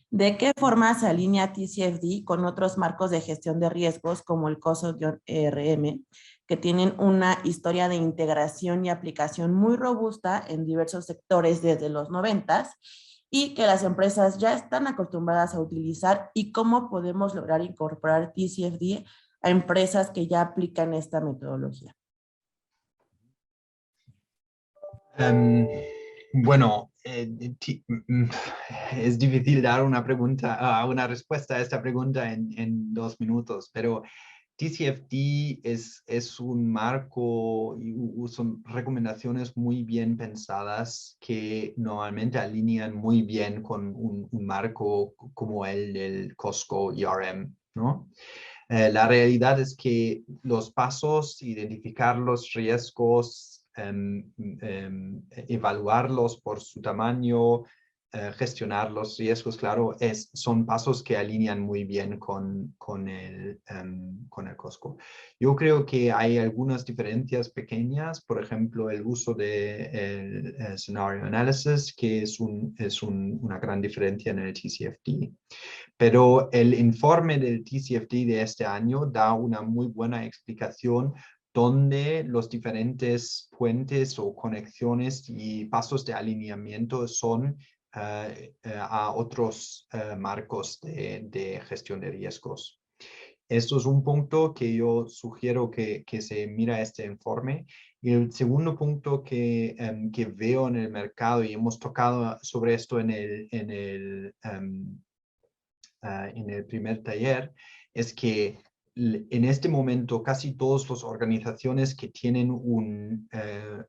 ¿de qué forma se alinea TCFD con otros marcos de gestión de riesgos como el COSO-ERM, que tienen una historia de integración y aplicación muy robusta en diversos sectores desde los 90s y que las empresas ya están acostumbradas a utilizar, y cómo podemos lograr incorporar TCFD a empresas que ya aplican esta metodología? Bueno, es difícil dar una respuesta a esta pregunta en 2 minutos, pero TCFD es un marco y son recomendaciones muy bien pensadas que normalmente alinean muy bien con un marco como el del Costco ERM, ¿no? La realidad es que los pasos, identificar los riesgos, evaluarlos por su tamaño, gestionar los riesgos, claro, son pasos que alinean muy bien con el Costco. Yo creo que hay algunas diferencias pequeñas, por ejemplo, el uso del Scenario Analysis, que es una gran diferencia en el TCFD. Pero el informe del TCFD de este año da una muy buena explicación donde los diferentes puentes o conexiones y pasos de alineamiento son a otros marcos de gestión de riesgos. Esto es un punto que yo sugiero que se mira este informe. Y el segundo punto que veo en el mercado, y hemos tocado sobre esto en el primer taller, es que en este momento casi todas las organizaciones que tienen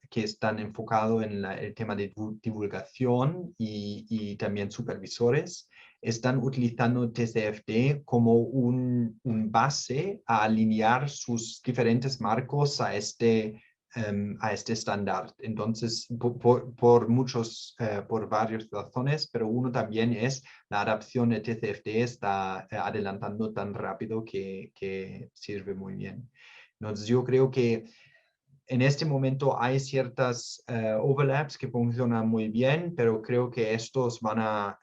que están enfocados en el tema de divulgación y también supervisores, están utilizando TCFD como un base a alinear sus diferentes marcos a este estándar. Entonces, por varias razones, pero uno también es la adaptación de TCFD está adelantando tan rápido que sirve muy bien. Entonces, yo creo que en este momento hay ciertas overlaps que funcionan muy bien, pero creo que estos vamos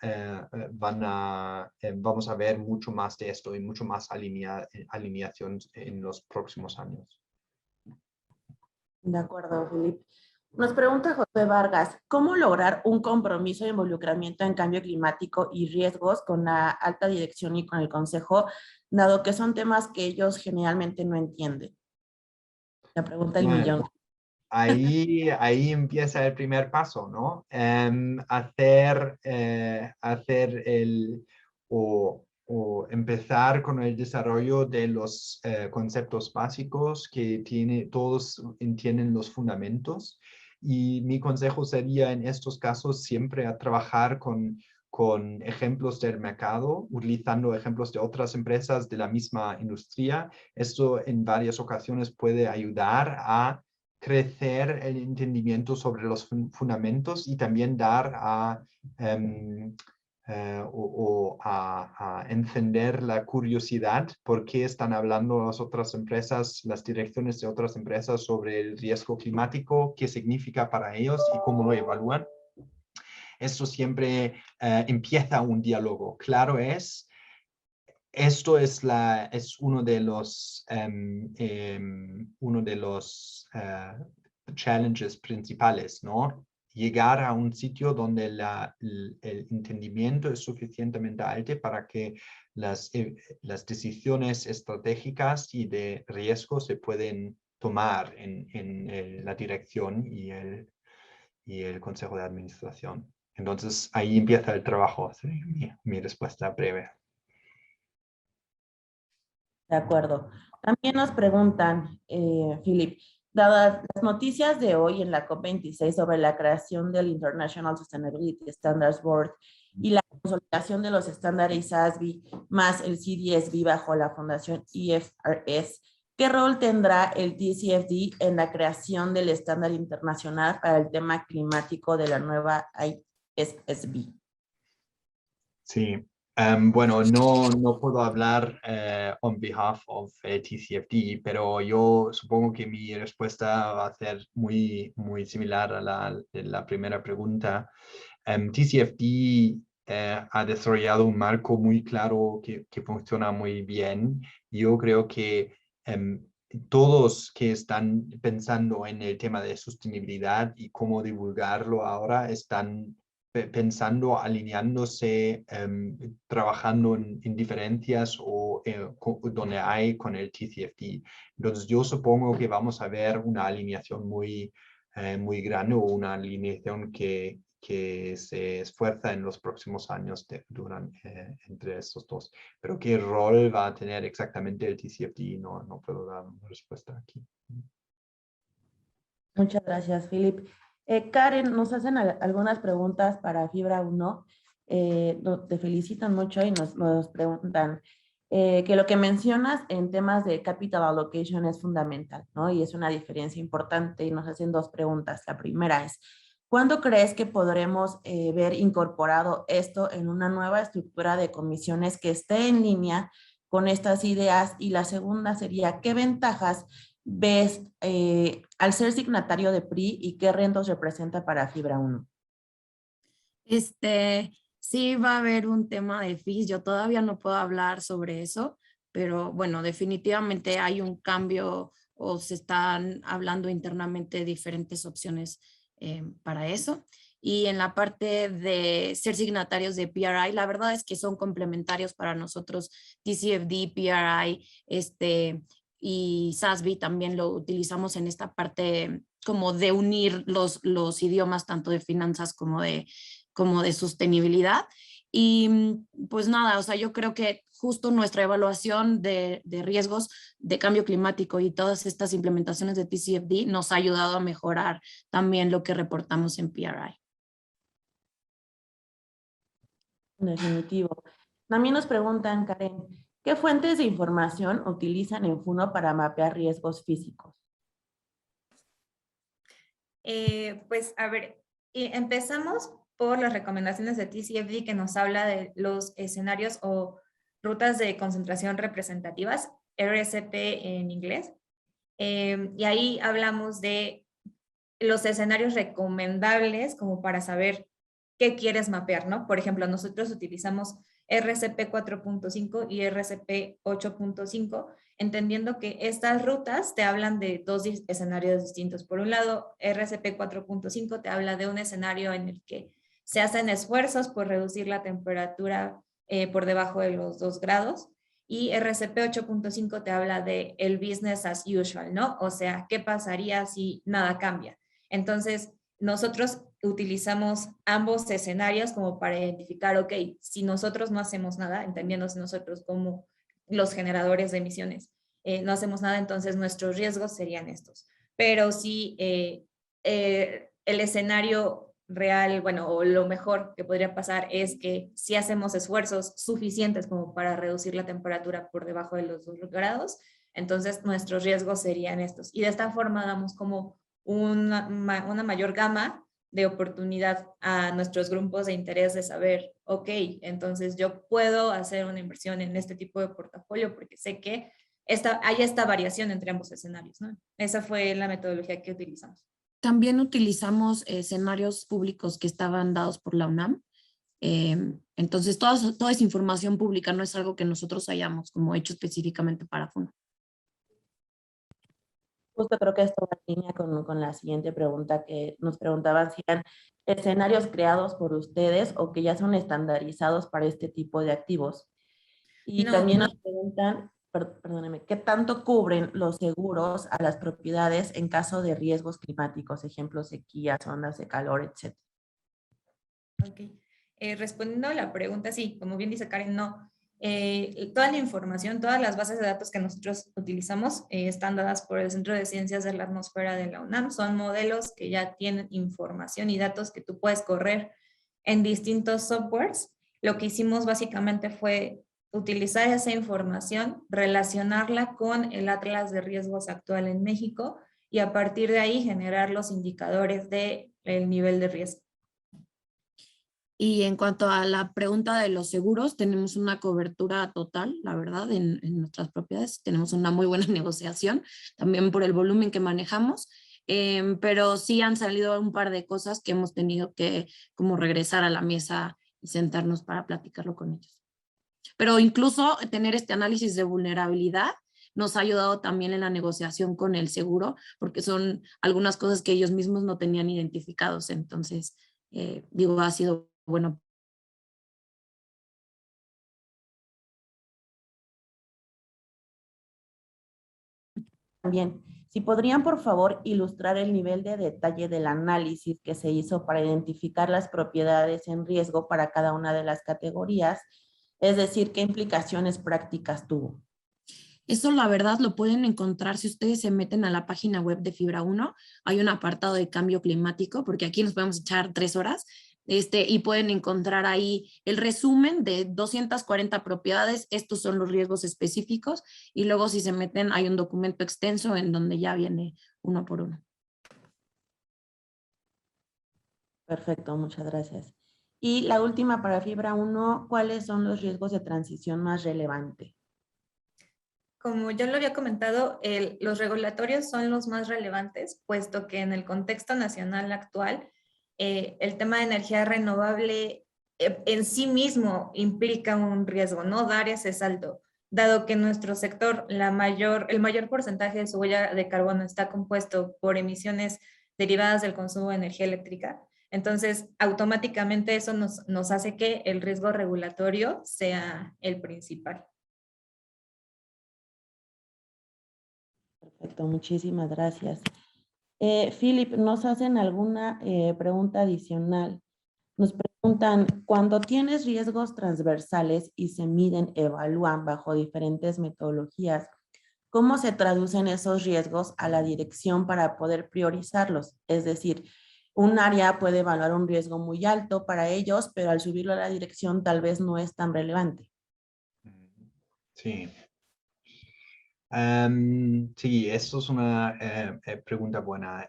a ver mucho más de esto y mucho más alineación en los próximos años. De acuerdo, Philip. Nos pregunta José Vargas, ¿cómo lograr un compromiso de involucramiento en cambio climático y riesgos con la alta dirección y con el consejo, dado que son temas que ellos generalmente no entienden? La pregunta del millón. Ahí empieza el primer paso, ¿no? Hacer o empezar con el desarrollo de los conceptos básicos que todos entienden los fundamentos. Y mi consejo sería en estos casos siempre a trabajar con ejemplos del mercado, utilizando ejemplos de otras empresas de la misma industria. Esto en varias ocasiones puede ayudar a crecer el entendimiento sobre los fundamentos y también dar a encender la curiosidad por qué están hablando las otras empresas, las direcciones de otras empresas sobre el riesgo climático, qué significa para ellos y cómo lo evalúan. Esto siempre empieza un diálogo. Claro esto es uno de los challenges principales, ¿no? Llegar a un sitio donde el entendimiento es suficientemente alto para que las decisiones estratégicas y de riesgo se pueden tomar en la dirección y el consejo de administración. Entonces, ahí empieza el trabajo, ¿sí? Mi respuesta breve. De acuerdo. También nos preguntan, Philip, dadas las noticias de hoy en la COP26 sobre la creación del International Sustainability Standards Board y la consolidación de los estándares SASB más el CDSB bajo la Fundación IFRS, ¿qué rol tendrá el TCFD en la creación del estándar internacional para el tema climático de la nueva ISSB? Sí. Bueno, no puedo hablar on behalf of TCFD, pero yo supongo que mi respuesta va a ser muy similar a la primera pregunta. TCFD ha desarrollado un marco muy claro que funciona muy bien. Yo creo que todos que están pensando en el tema de sostenibilidad y cómo divulgarlo ahora están pensando, alineándose, trabajando en diferencias o donde hay con el TCFD. Entonces yo supongo que vamos a ver una alineación muy grande o una alineación que que se esfuerza en los próximos años entre estos dos. Pero qué rol va a tener exactamente el TCFD, no puedo dar una respuesta aquí. Muchas gracias, Philip. Karen, nos hacen algunas preguntas para Fibra 1. Te felicitan mucho y nos preguntan que lo que mencionas en temas de capital allocation es fundamental, ¿no? Y es una diferencia importante y nos hacen dos preguntas. La primera es, ¿cuándo crees que podremos ver incorporado esto en una nueva estructura de comisiones que esté en línea con estas ideas? Y la segunda sería, ¿qué ventajas ves al ser signatario de PRI y qué rentos representa para Fibra 1? Sí va a haber un tema de fees, yo todavía no puedo hablar sobre eso, pero bueno, definitivamente hay un cambio o se están hablando internamente diferentes opciones para eso. Y en la parte de ser signatarios de PRI, la verdad es que son complementarios para nosotros, TCFD, PRI, y SASB también lo utilizamos en esta parte como de unir los idiomas tanto de finanzas como de sostenibilidad. Y pues nada, o sea, yo creo que justo nuestra evaluación de riesgos de cambio climático y todas estas implementaciones de TCFD nos ha ayudado a mejorar también lo que reportamos en PRI. Definitivo. También nos preguntan, Karen, ¿qué fuentes de información utilizan en FUNO para mapear riesgos físicos? Pues a ver, empezamos por las recomendaciones de TCFD que nos habla de los escenarios o rutas de concentración representativas, RSP en inglés. Y ahí hablamos de los escenarios recomendables como para saber qué quieres mapear, ¿no? Por ejemplo, nosotros utilizamos RCP 4.5 y RCP 8.5, entendiendo que estas rutas te hablan de dos escenarios distintos. Por un lado, RCP 4.5 te habla de un escenario en el que se hacen esfuerzos por reducir la temperatura por debajo de los 2 grados. Y RCP 8.5 te habla de el business as usual, ¿no? O sea, ¿qué pasaría si nada cambia? Entonces, nosotros utilizamos ambos escenarios como para identificar, ok, si nosotros no hacemos nada, entendiéndose nosotros como los generadores de emisiones, no hacemos nada, entonces nuestros riesgos serían estos. Pero si el escenario real, bueno, o lo mejor que podría pasar es que si hacemos esfuerzos suficientes como para reducir la temperatura por debajo de los 2 grados, entonces nuestros riesgos serían estos. Y de esta forma damos como una mayor gama de oportunidad a nuestros grupos de interés de saber, ok, entonces yo puedo hacer una inversión en este tipo de portafolio porque sé que hay esta variación entre ambos escenarios, ¿no? Esa fue la metodología que utilizamos. También utilizamos escenarios públicos que estaban dados por la UNAM. Entonces, toda esa información pública no es algo que nosotros hayamos como hecho específicamente para FUNO. Justo creo que esto va en línea con la siguiente pregunta que nos preguntaban si eran escenarios creados por ustedes o que ya son estandarizados para este tipo de activos. Y No, también nos preguntan, perdóneme, ¿qué tanto cubren los seguros a las propiedades en caso de riesgos climáticos, ejemplo, sequías, ondas de calor, etcétera? Ok. Respondiendo a la pregunta, sí, como bien dice Karen, no. Toda la información, todas las bases de datos que nosotros utilizamos están dadas por el Centro de Ciencias de la Atmósfera de la UNAM. Son modelos que ya tienen información y datos que tú puedes correr en distintos softwares. Lo que hicimos básicamente fue utilizar esa información, relacionarla con el Atlas de Riesgos actual en México y a partir de ahí generar los indicadores del nivel de riesgo. Y en cuanto a la pregunta de los seguros, tenemos una cobertura total, la verdad, en nuestras propiedades. Tenemos una muy buena negociación, también por el volumen que manejamos, pero sí han salido un par de cosas que hemos tenido que como regresar a la mesa y sentarnos para platicarlo con ellos. Pero incluso tener este análisis de vulnerabilidad nos ha ayudado también en la negociación con el seguro, porque son algunas cosas que ellos mismos no tenían identificados. Entonces, digo, ha sido bueno. También, Si podrían, por favor, ilustrar el nivel de detalle del análisis que se hizo para identificar las propiedades en riesgo para cada una de las categorías, es decir, qué implicaciones prácticas tuvo. Eso la verdad lo pueden encontrar si ustedes se meten a la página web de Fibra 1. Hay un apartado de cambio climático, porque aquí nos podemos echar 3 horas, y pueden encontrar ahí el resumen de 240 propiedades. Estos son los riesgos específicos y luego si se meten hay un documento extenso en donde ya viene uno por uno. Perfecto, muchas gracias. Y la última para Fibra 1, ¿cuáles son los riesgos de transición más relevantes? Como ya lo había comentado, los regulatorios son los más relevantes, puesto que en el contexto nacional actual, el tema de energía renovable en sí mismo implica un riesgo, ¿no? Dar ese salto, dado que nuestro sector, el mayor porcentaje de su huella de carbono está compuesto por emisiones derivadas del consumo de energía eléctrica. Entonces, automáticamente eso nos hace que el riesgo regulatorio sea el principal. Perfecto, muchísimas gracias. Philip, nos hacen alguna pregunta adicional. Nos preguntan, cuando tienes riesgos transversales y se miden, evalúan bajo diferentes metodologías, ¿cómo se traducen esos riesgos a la dirección para poder priorizarlos? Es decir, un área puede evaluar un riesgo muy alto para ellos, pero al subirlo a la dirección tal vez no es tan relevante. Sí. Sí, esto es una pregunta buena.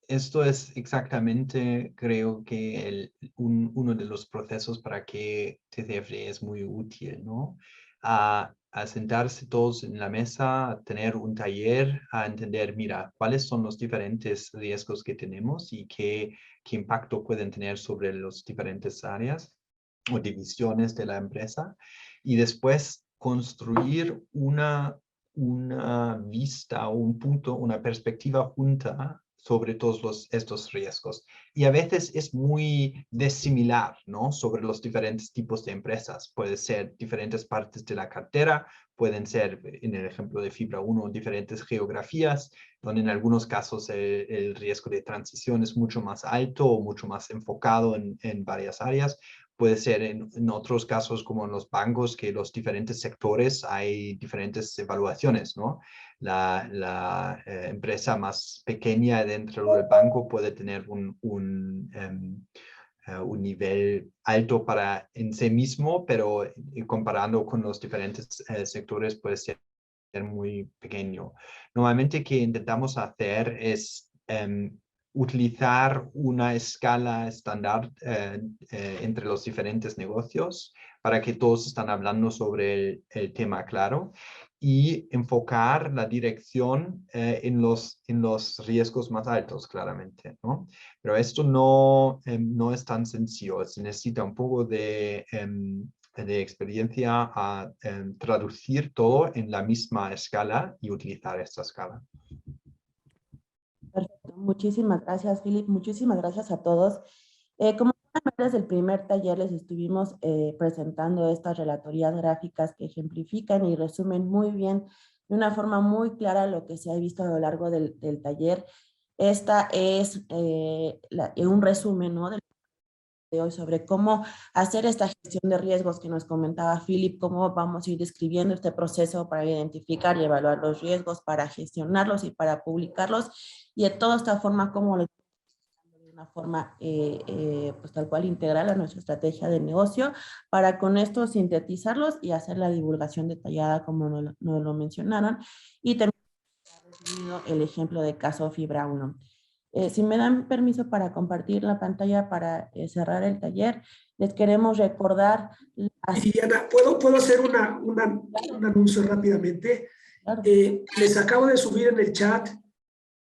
Esto es exactamente, creo que uno de los procesos para que TCFD es muy útil, ¿no? A sentarse todos en la mesa, a tener un taller, a entender, mira, cuáles son los diferentes riesgos que tenemos y qué impacto pueden tener sobre las diferentes áreas o divisiones de la empresa. Y después construir una vista o un punto, una perspectiva junta sobre todos estos riesgos. Y a veces es muy desimilar, ¿no? Sobre los diferentes tipos de empresas. Puede ser diferentes partes de la cartera, pueden ser, en el ejemplo de Fibra 1, diferentes geografías, donde en algunos casos el riesgo de transición es mucho más alto o mucho más enfocado en varias áreas. Puede ser en otros casos como en los bancos, que los diferentes sectores hay diferentes evaluaciones, ¿no? La empresa más pequeña dentro del banco puede tener un nivel alto en sí mismo, pero comparando con los diferentes sectores puede ser muy pequeño. Normalmente lo que intentamos hacer es utilizar una escala estándar entre los diferentes negocios para que todos están hablando sobre el tema claro y enfocar la dirección en los riesgos más altos, claramente, ¿no? Pero esto no es tan sencillo, se necesita un poco de experiencia a traducir todo en la misma escala y utilizar esta escala. Perfecto. Muchísimas gracias, Philip. Muchísimas gracias a todos. Como desde el primer taller les estuvimos presentando estas relatorías gráficas que ejemplifican y resumen muy bien, de una forma muy clara, lo que se ha visto a lo largo del taller. Esta es un resumen, ¿no?, de hoy sobre cómo hacer esta gestión de riesgos que nos comentaba Philip, cómo vamos a ir describiendo este proceso para identificar y evaluar los riesgos, para gestionarlos y para publicarlos, y de toda esta forma como lo de una forma pues tal cual integral a nuestra estrategia de negocio, para con esto sintetizarlos y hacer la divulgación detallada como nos lo mencionaron, y también el ejemplo de caso Fibra 1. Si me dan permiso para compartir la pantalla para cerrar el taller, les queremos recordar... Viviana, ¿puedo hacer un anuncio rápidamente? Claro. Les acabo de subir en el chat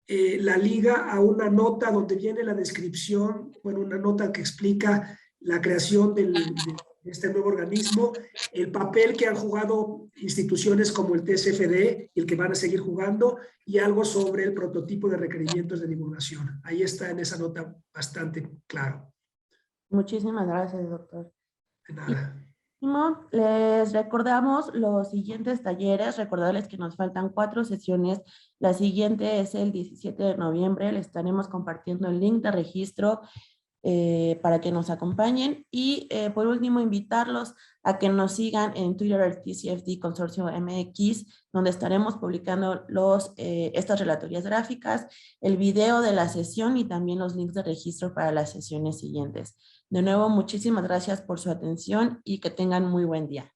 la liga a una nota donde viene la descripción, bueno, una nota que explica la creación de este nuevo organismo, el papel que han jugado instituciones como el TCFD y el que van a seguir jugando, y algo sobre el prototipo de requerimientos de divulgación. Ahí está en esa nota bastante claro. Muchísimas gracias, doctor. De nada. Les recordamos los siguientes talleres, recordarles que nos faltan 4 sesiones. La siguiente es el 17 de noviembre, les estaremos compartiendo el link de registro para que nos acompañen. Y por último, invitarlos a que nos sigan en Twitter, TCFD Consorcio MX, donde estaremos publicando estas relatorías gráficas, el video de la sesión y también los links de registro para las sesiones siguientes. De nuevo, muchísimas gracias por su atención y que tengan muy buen día.